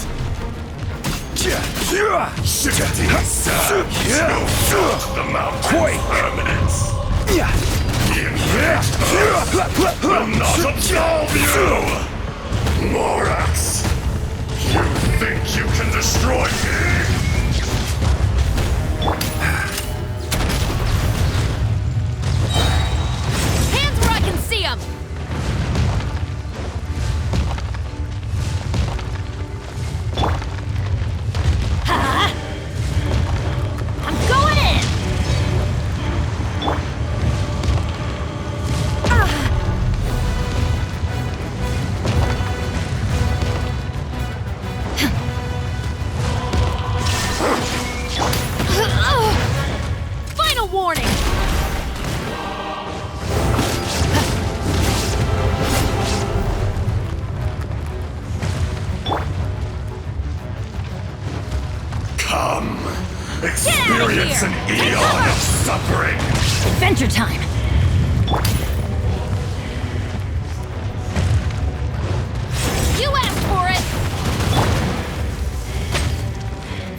Shifting sands will flood the mountain's permanence. The Impact will not absolve you! Morax, you think you can destroy me? Hands where I can see them! I'm going in! Final warning! Come, experience an eon of suffering! Adventure time! You asked for it!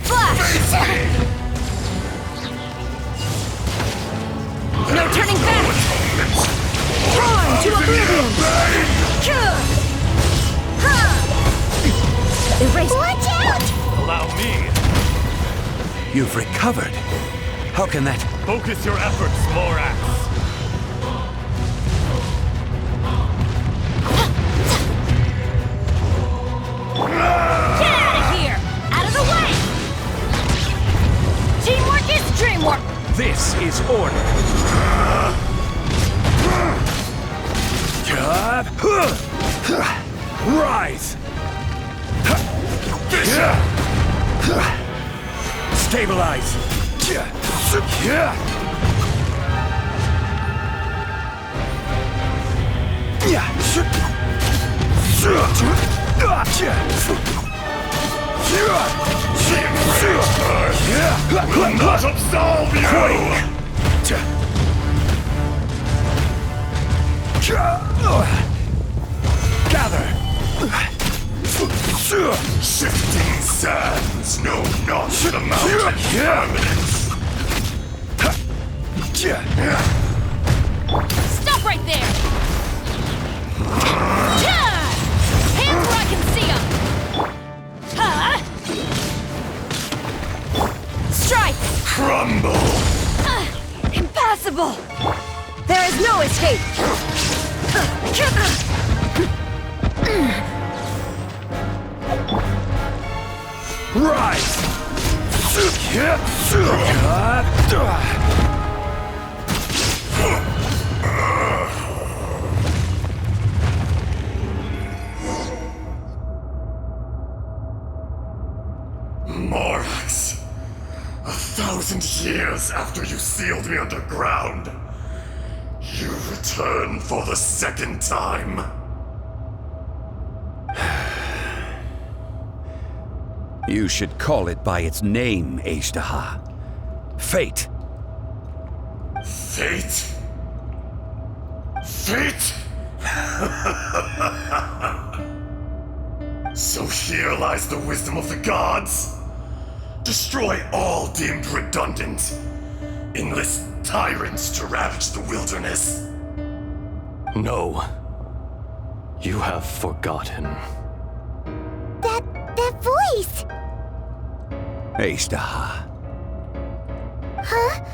Flash! No turning back! Torn to oblivion! Erase! Watch out! Allow me! You've recovered. How can that... Focus your efforts, Morax! Get out of here! Out of the way! Teamwork is dreamwork! This is order. Rise! Stabilize! Will not absolve you! Gather! Shifting sands know not the mountain's permanence. Stop right there! Hands where I can see them! Strike! Crumble! Impossible! There is no escape! Rise! Morax, 1,000 years after you sealed me underground, you return for the second time. You should call it by its name, Ajdaha. Fate. Fate? Fate? So here lies the wisdom of the gods. Destroy all deemed redundant. Enlist tyrants to ravage the wilderness. No. You have forgotten. That voice! Ajdaha. Huh?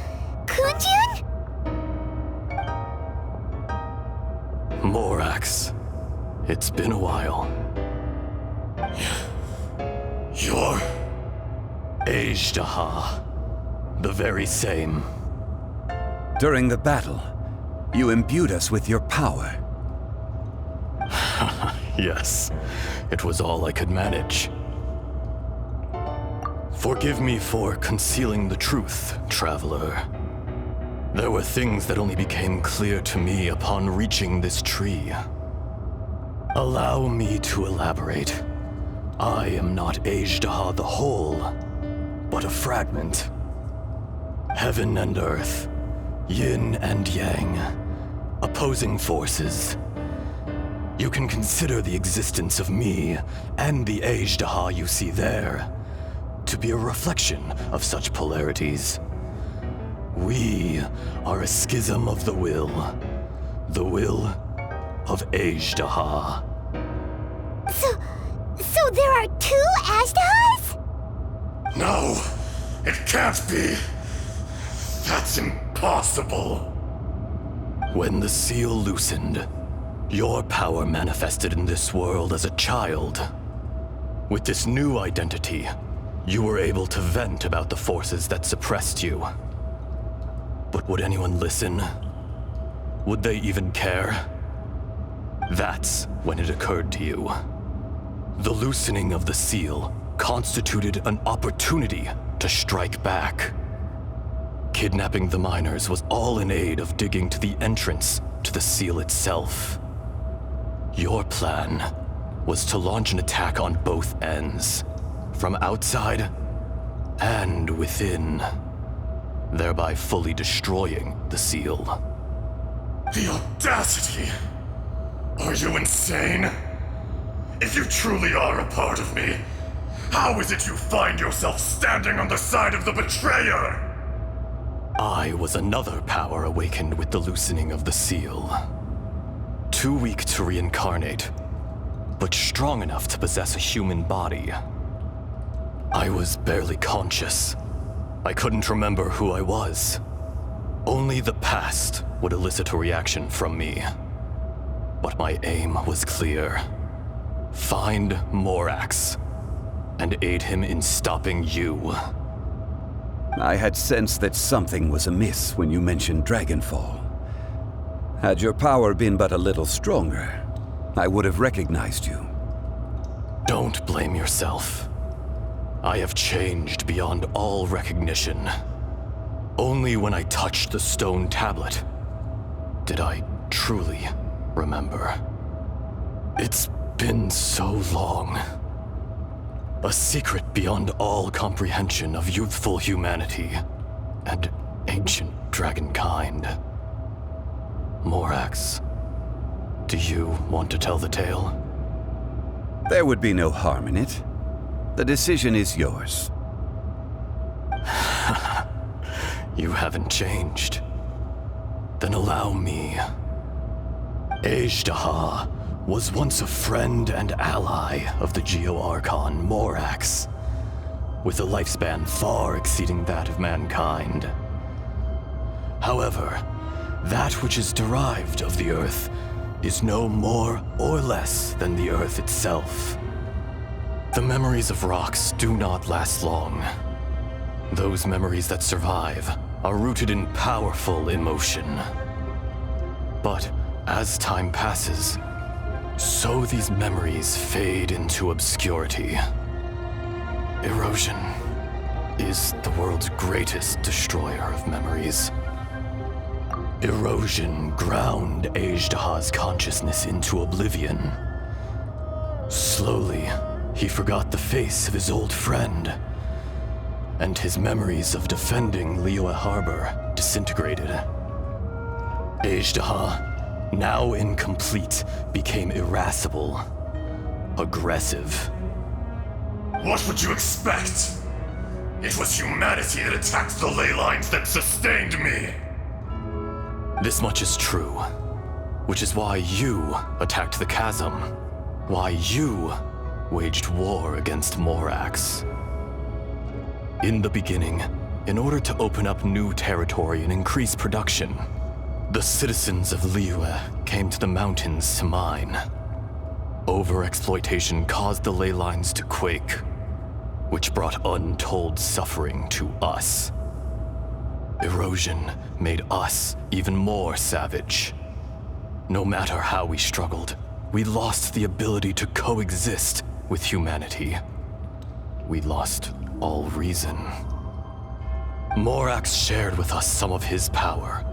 Kunjun? Morax. It's been a while. You're... Ajdaha. The very same. During the battle, you imbued us with your power. Yes, it was all I could manage. Forgive me for concealing the truth, traveler. There were things that only became clear to me upon reaching this tree. Allow me to elaborate. I am not Azhdaha the whole, but a fragment. Heaven and earth, yin and yang, opposing forces. You can consider the existence of me and the Azhdaha you see there to be a reflection of such polarities. We are a schism of the will of Azhdaha. So there are two Azhdahas? No, it can't be. That's impossible. When the seal loosened, your power manifested in this world as a child. With this new identity, you were able to vent about the forces that suppressed you. But would anyone listen? Would they even care? That's when it occurred to you. The loosening of the seal constituted an opportunity to strike back. Kidnapping the miners was all in aid of digging to the entrance to the seal itself. Your plan was to launch an attack on both ends, from outside and within, thereby fully destroying the seal. The audacity! Are you insane? If you truly are a part of me, how is it you find yourself standing on the side of the betrayer? I was another power awakened with the loosening of the seal. Too weak to reincarnate, but strong enough to possess a human body. I was barely conscious. I couldn't remember who I was. Only the past would elicit a reaction from me. But my aim was clear. Find Morax and aid him in stopping you. I had sensed that something was amiss when you mentioned Dragonfall. Had your power been but a little stronger, I would have recognized you. Don't blame yourself. I have changed beyond all recognition. Only when I touched the stone tablet did I truly remember. It's been so long. A secret beyond all comprehension of youthful humanity and ancient dragonkind. Morax, do you want to tell the tale? There would be no harm in it. The decision is yours. You haven't changed. Then allow me. Azhdaha was once a friend and ally of the Geo-Archon Morax, with a lifespan far exceeding that of mankind. However, that which is derived of the Earth is no more or less than the Earth itself. The memories of rocks do not last long. Those memories that survive are rooted in powerful emotion. But as time passes, so these memories fade into obscurity. Erosion is the world's greatest destroyer of memories. Erosion ground Azhdaha's consciousness into oblivion. Slowly, he forgot the face of his old friend, and his memories of defending Liyue Harbor disintegrated. Azhdaha, now incomplete, became irascible, aggressive. What would you expect? It was humanity that attacked the ley lines that sustained me. This much is true, which is why you attacked the chasm, why you waged war against Morax. In the beginning, in order to open up new territory and increase production, the citizens of Liyue came to the mountains to mine. Overexploitation caused the ley lines to quake, which brought untold suffering to us. Erosion made us even more savage. No matter how we struggled, we lost the ability to coexist with humanity. We lost all reason. Morax shared with us some of his power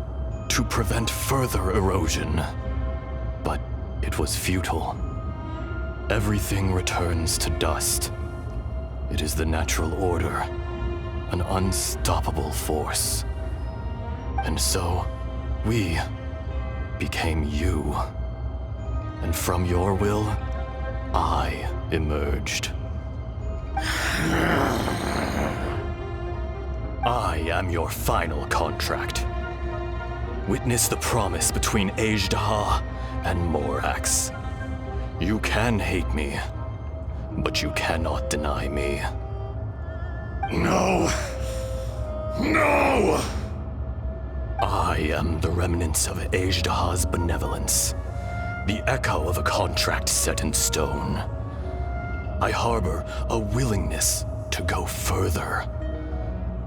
to prevent further erosion, but it was futile. Everything returns to dust. It is the natural order, an unstoppable force. And so, we became you. And from your will, I emerged. I am your final contract. Witness the promise between Ajdaha and Morax. You can hate me, but you cannot deny me. No! No! I am the remnants of Ajdaha's benevolence, the echo of a contract set in stone. I harbor a willingness to go further,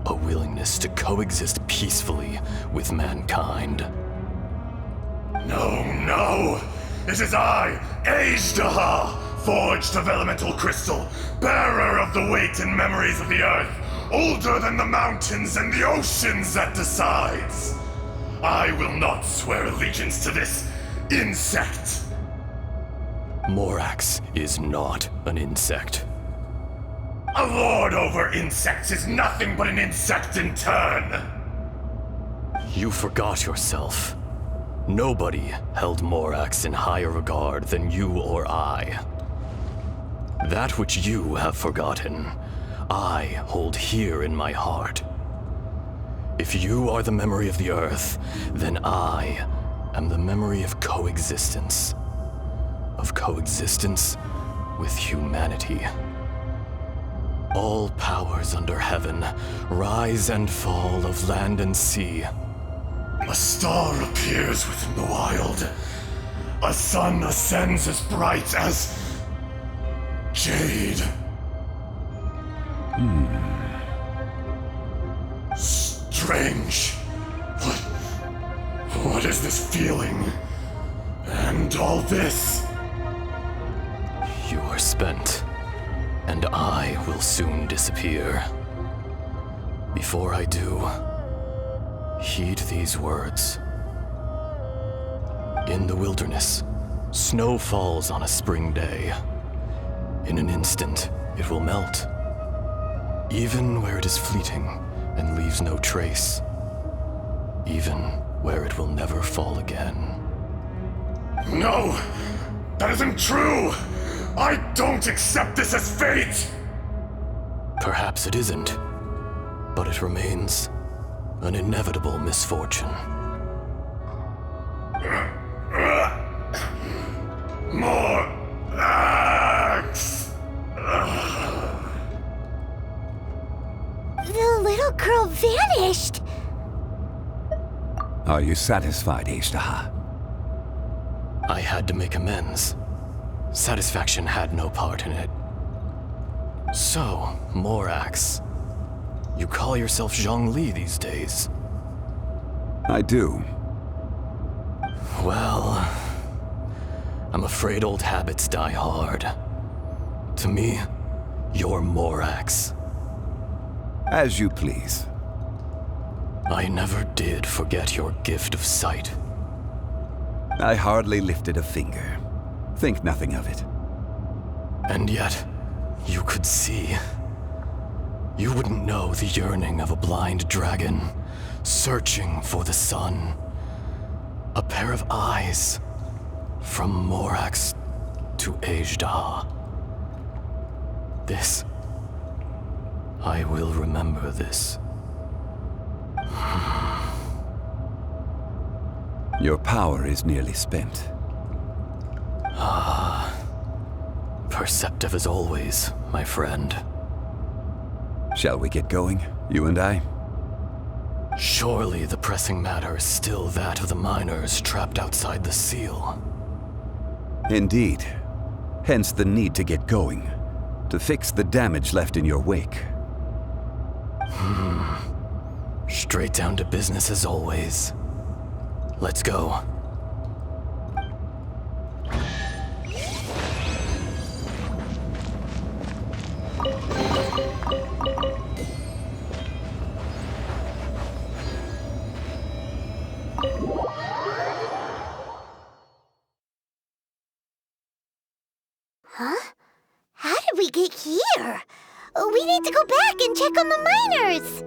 a willingness to coexist peacefully with mankind. No, no! It is I, Ajdaha, forged of elemental crystal, bearer of the weight and memories of the earth, older than the mountains and the oceans that decides. I will not swear allegiance to this insect. Morax is not an insect. A lord over insects is nothing but an insect in turn. You forgot yourself. Nobody held Morax in higher regard than you or I. That which you have forgotten, I hold here in my heart. If you are the memory of the Earth, then I am the memory of coexistence. Of coexistence with humanity. All powers under heaven, rise and fall of land and sea. A star appears within the wild. A sun ascends as bright as jade. Strange. What is this feeling? And all this? You are spent, and I will soon disappear. Before I do, heed these words. In the wilderness, snow falls on a spring day. In an instant, it will melt. Even where it is fleeting and leaves no trace. Even where it will never fall again. No! That isn't true! I don't accept this as fate! Perhaps it isn't, but it remains an inevitable misfortune. More axe! The little girl vanished! Are you satisfied, Ajdaha? I had to make amends. Satisfaction had no part in it. So, Morax, you call yourself Zhongli these days? I do. Well, I'm afraid old habits die hard. To me, you're Morax. As you please. I never did forget your gift of sight. I hardly lifted a finger. Think nothing of it. And yet, you could see. You wouldn't know the yearning of a blind dragon, searching for the sun. A pair of eyes, from Morax to Ajdaha. This, I will remember this. Your power is nearly spent. Perceptive as always, my friend. Shall we get going, you and I? Surely the pressing matter is still that of the miners trapped outside the seal. Indeed. Hence the need to get going, to fix the damage left in your wake. Straight down to business as always. Let's go. Huh? How did we get here? We need to go back and check on the miners!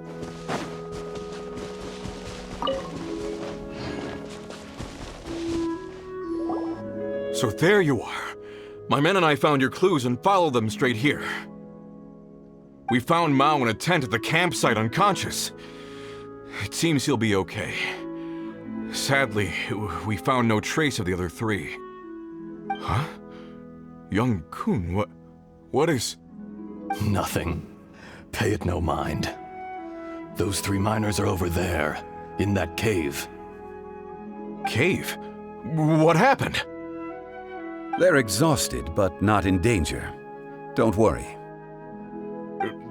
So there you are. My men and I found your clues and followed them straight here. We found Mao in a tent at the campsite unconscious. It seems he'll be okay. Sadly, we found no trace of the other three. Huh? Young Kun, what is... Nothing. Pay it no mind. Those 3 miners are over there, in that cave. Cave? What happened? They're exhausted, but not in danger. Don't worry.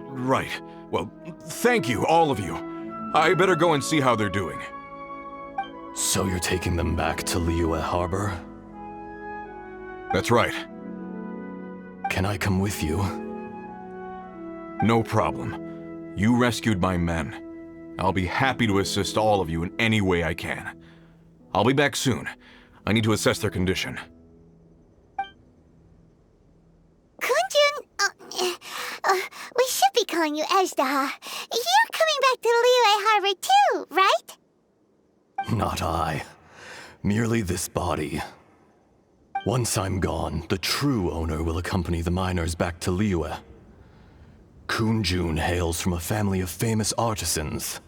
Right. Well, thank you, all of you. I better go and see how they're doing. So you're taking them back to Liyue Harbor? That's right. Can I come with you? No problem. You rescued my men. I'll be happy to assist all of you in any way I can. I'll be back soon. I need to assess their condition. Kunjun, we should be calling you Ezdaha. You're coming back to Liyue Harbor too, right? Not I. Merely this body. Once I'm gone, the true owner will accompany the miners back to Liyue. Kunjun hails from a family of famous artisans.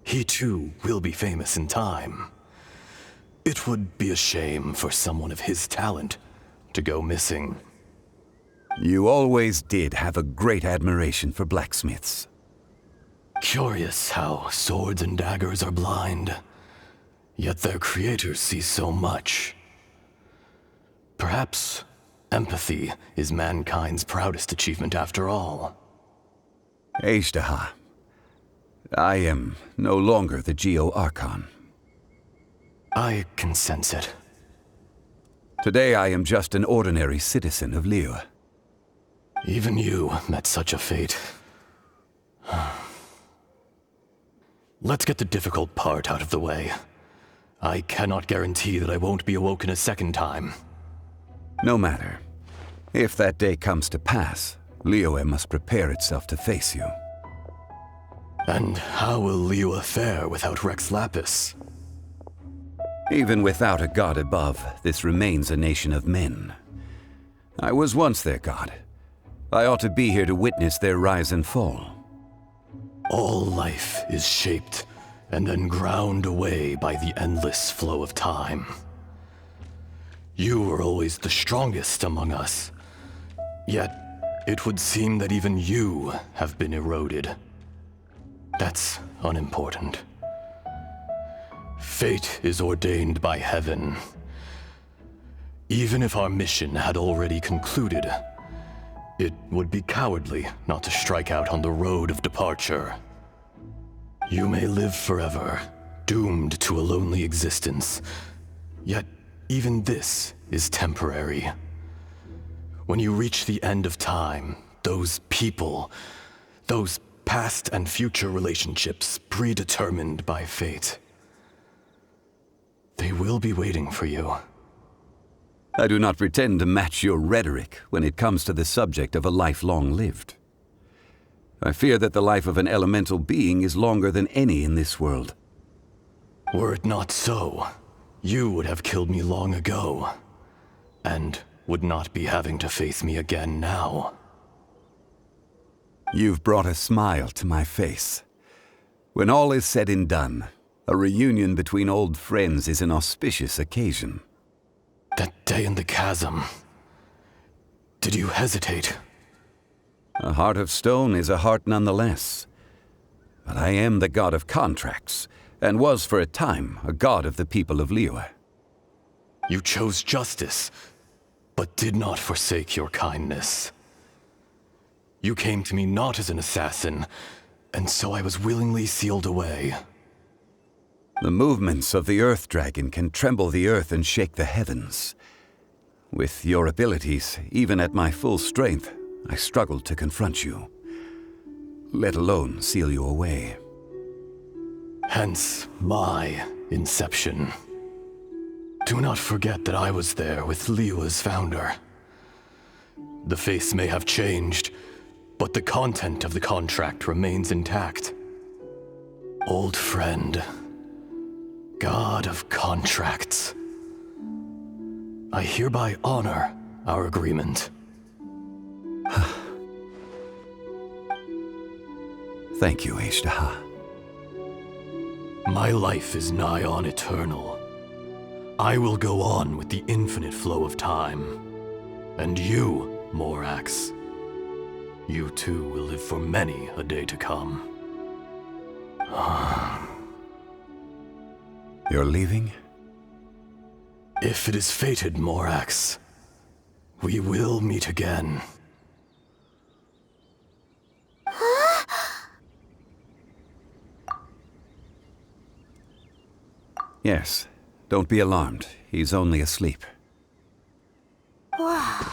He too will be famous in time. It would be a shame for someone of his talent to go missing. You always did have a great admiration for blacksmiths. Curious how swords and daggers are blind, yet their creators see so much. Perhaps empathy is mankind's proudest achievement after all. Ezdaha, I am no longer the Geo-Archon. I can sense it. Today I am just an ordinary citizen of Liyue. Even you met such a fate. Let's get the difficult part out of the way. I cannot guarantee that I won't be awoken a second time. No matter. If that day comes to pass, Liyue must prepare itself to face you. And how will Liyue fare without Rex Lapis? Even without a god above, this remains a nation of men. I was once their god. I ought to be here to witness their rise and fall. All life is shaped and then ground away by the endless flow of time. You were always the strongest among us, yet it would seem that even you have been eroded. That's unimportant. Fate is ordained by heaven. Even if our mission had already concluded, it would be cowardly not to strike out on the road of departure. You may live forever, doomed to a lonely existence, yet even this is temporary. When you reach the end of time, those people, those past and future relationships predetermined by fate, they will be waiting for you. I do not pretend to match your rhetoric when it comes to the subject of a life long lived. I fear that the life of an elemental being is longer than any in this world. Were it not so, you would have killed me long ago, and would not be having to face me again now. You've brought a smile to my face. When all is said and done, a reunion between old friends is an auspicious occasion. That day in the chasm, did you hesitate? A heart of stone is a heart nonetheless. But I am the god of contracts, and was for a time a god of the people of Liyue. You chose justice, but did not forsake your kindness. You came to me not as an assassin, And so I was willingly sealed away. The movements of the Earth Dragon can tremble the earth and shake the heavens. With your abilities, even at my full strength, I struggled to confront you, let alone seal you away. Hence my inception. Do not forget that I was there with Liyue's founder. The face may have changed, but the content of the contract remains intact. Old friend, God of contracts, I hereby honor our agreement. Thank you, Ishtaha. My life is nigh on eternal. I will go on with the infinite flow of time. And you, Morax, you too will live for many a day to come. You're leaving? If it is fated, Morax, we will meet again. Yes. Don't be alarmed. He's only asleep. Whoa.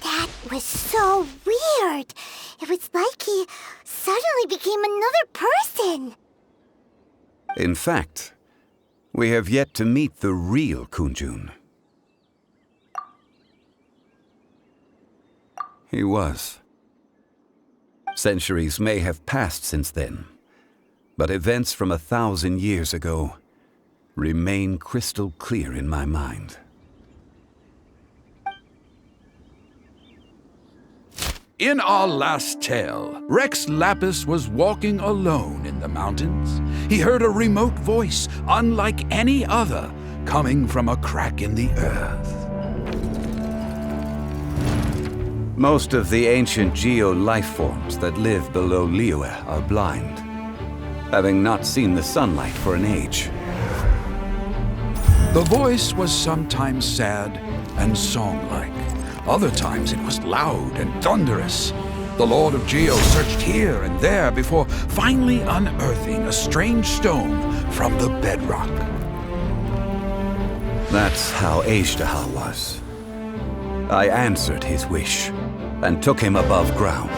That was so weird. It was like he suddenly became another person. In fact, we have yet to meet the real Kunjun. He was. Centuries may have passed since then, but events from 1,000 years ago remain crystal clear in my mind. In our last tale, Rex Lapis was walking alone in the mountains. He heard a remote voice, unlike any other, coming from a crack in the earth. Most of the ancient geo-life forms that live below Liyue are blind, having not seen the sunlight for an age. The voice was sometimes sad and song-like. Other times it was loud and thunderous. The Lord of Geo searched here and there before finally unearthing a strange stone from the bedrock. That's how Ishtaha was. I answered his wish and took him above ground.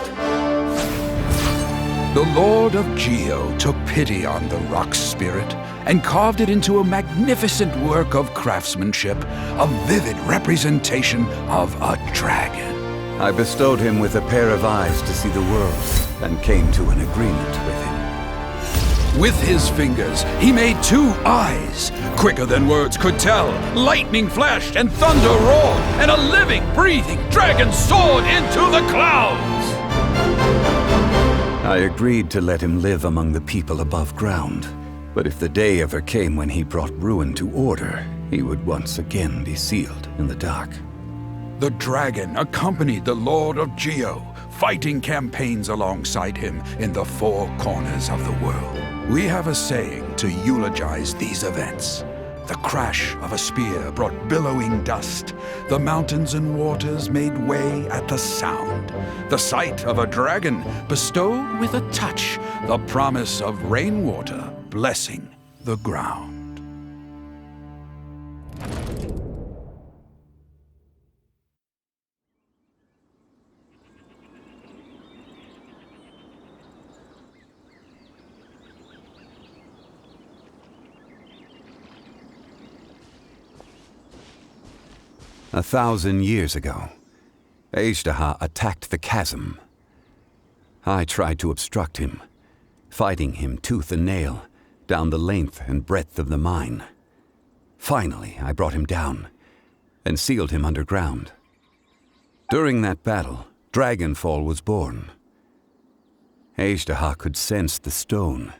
The Lord of Geo took pity on the rock spirit and carved it into a magnificent work of craftsmanship, a vivid representation of a dragon. I bestowed him with a pair of eyes to see the world and came to an agreement with him. With his fingers, he made 2 eyes. Quicker than words could tell, lightning flashed and thunder roared, and a living, breathing dragon soared into the clouds. I agreed to let him live among the people above ground. But if the day ever came when he brought ruin to order, he would once again be sealed in the dark. The dragon accompanied the Lord of Geo, fighting campaigns alongside him in the 4 corners of the world. We have a saying to eulogize these events. The crash of a spear brought billowing dust. The mountains and waters made way at the sound. The sight of a dragon bestowed with a touch the promise of rainwater blessing the ground. A 1,000 years ago, Ishtaha attacked the chasm. I tried to obstruct him, fighting him tooth and nail down the length and breadth of the mine. Finally, I brought him down and sealed him underground. During that battle, Dragonfall was born. Ishtaha could sense the stone.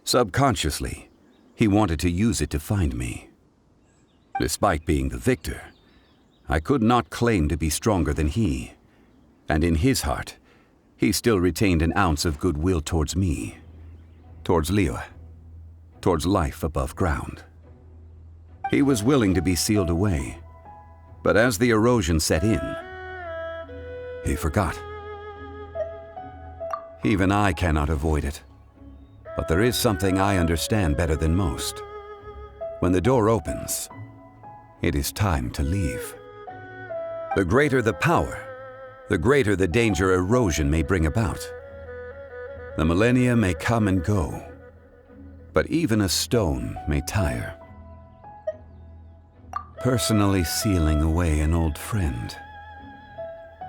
Subconsciously, he wanted to use it to find me. Despite being the victor, I could not claim to be stronger than he, and in his heart, he still retained an ounce of goodwill towards me, towards Liyue, towards life above ground. He was willing to be sealed away, but as the erosion set in, he forgot. Even I cannot avoid it. But there is something I understand better than most. When the door opens, it is time to leave. The greater the power, the greater the danger erosion may bring about. The millennia may come and go, but even a stone may tire. Personally sealing away an old friend.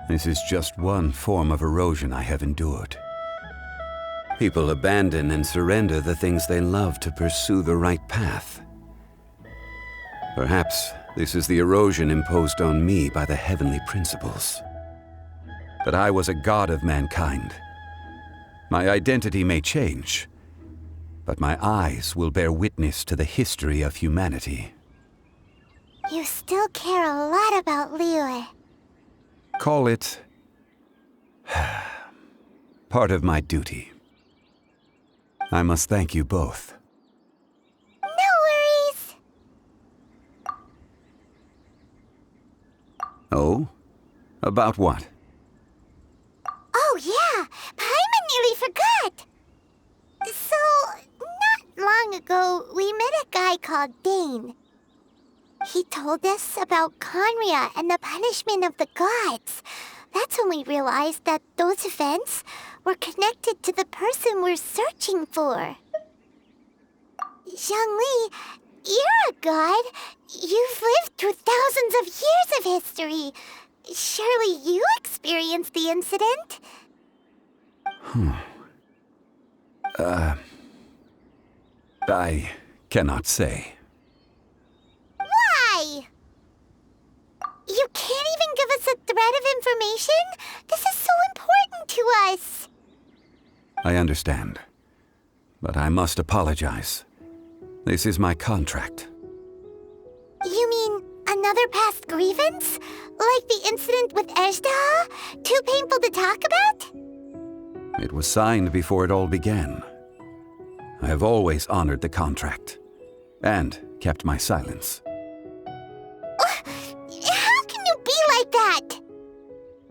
This is just one form of erosion I have endured. People abandon and surrender the things they love to pursue the right path. Perhaps this is the erosion imposed on me by the heavenly principles. But I was a god of mankind. My identity may change, but my eyes will bear witness to the history of humanity. You still care a lot about Liyue. Call it part of my duty. I must thank you both. No worries. Oh? About what? Oh yeah, Paimon nearly forgot. So, not long ago, we met a guy called Dane. He told us about Conria and the punishment of the gods. That's when we realized that those events were connected to the person we're searching for. Zhongli, you're a god. You've lived through thousands of years of history. Surely you experienced the incident? I cannot say. Why? You can't even give us a thread of information? This is so important to us. I understand. But I must apologize. This is my contract. You mean another past grievance? Like the incident with Ejda? Too painful to talk about? It was signed before it all began. I have always honored the contract. And kept my silence. How can you be like that?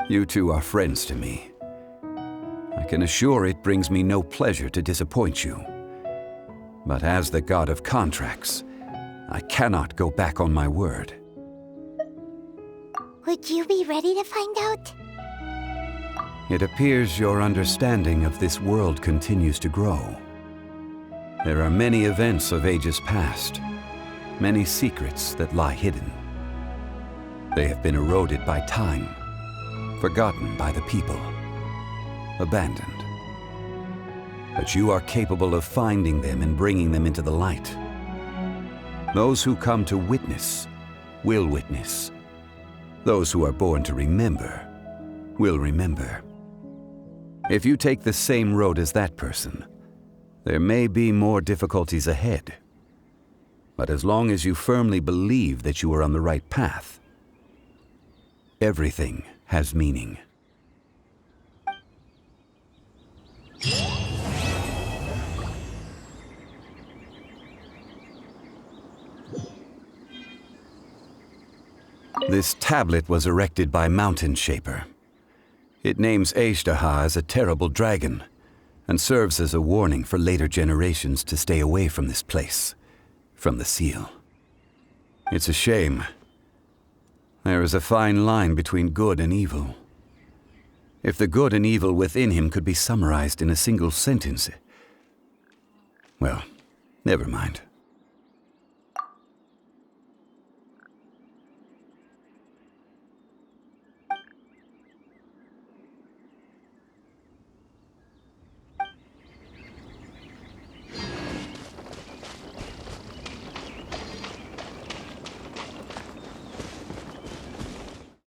You two are friends to me. I can assure it brings me no pleasure to disappoint you. But as the god of contracts, I cannot go back on my word. Would you be ready to find out? It appears your understanding of this world continues to grow. There are many events of ages past, many secrets that lie hidden. They have been eroded by time, forgotten by the people, abandoned. But you are capable of finding them and bringing them into the light. Those who come to witness will witness. Those who are born to remember will remember. If you take the same road as that person, there may be more difficulties ahead. But as long as you firmly believe that you are on the right path, everything has meaning. This tablet was erected by Mountain Shaper. It names Ejdaha as a terrible dragon, and serves as a warning for later generations to stay away from this place, from the seal. It's a shame. There is a fine line between good and evil. If the good and evil within him could be summarized in a single sentence... Well, never mind.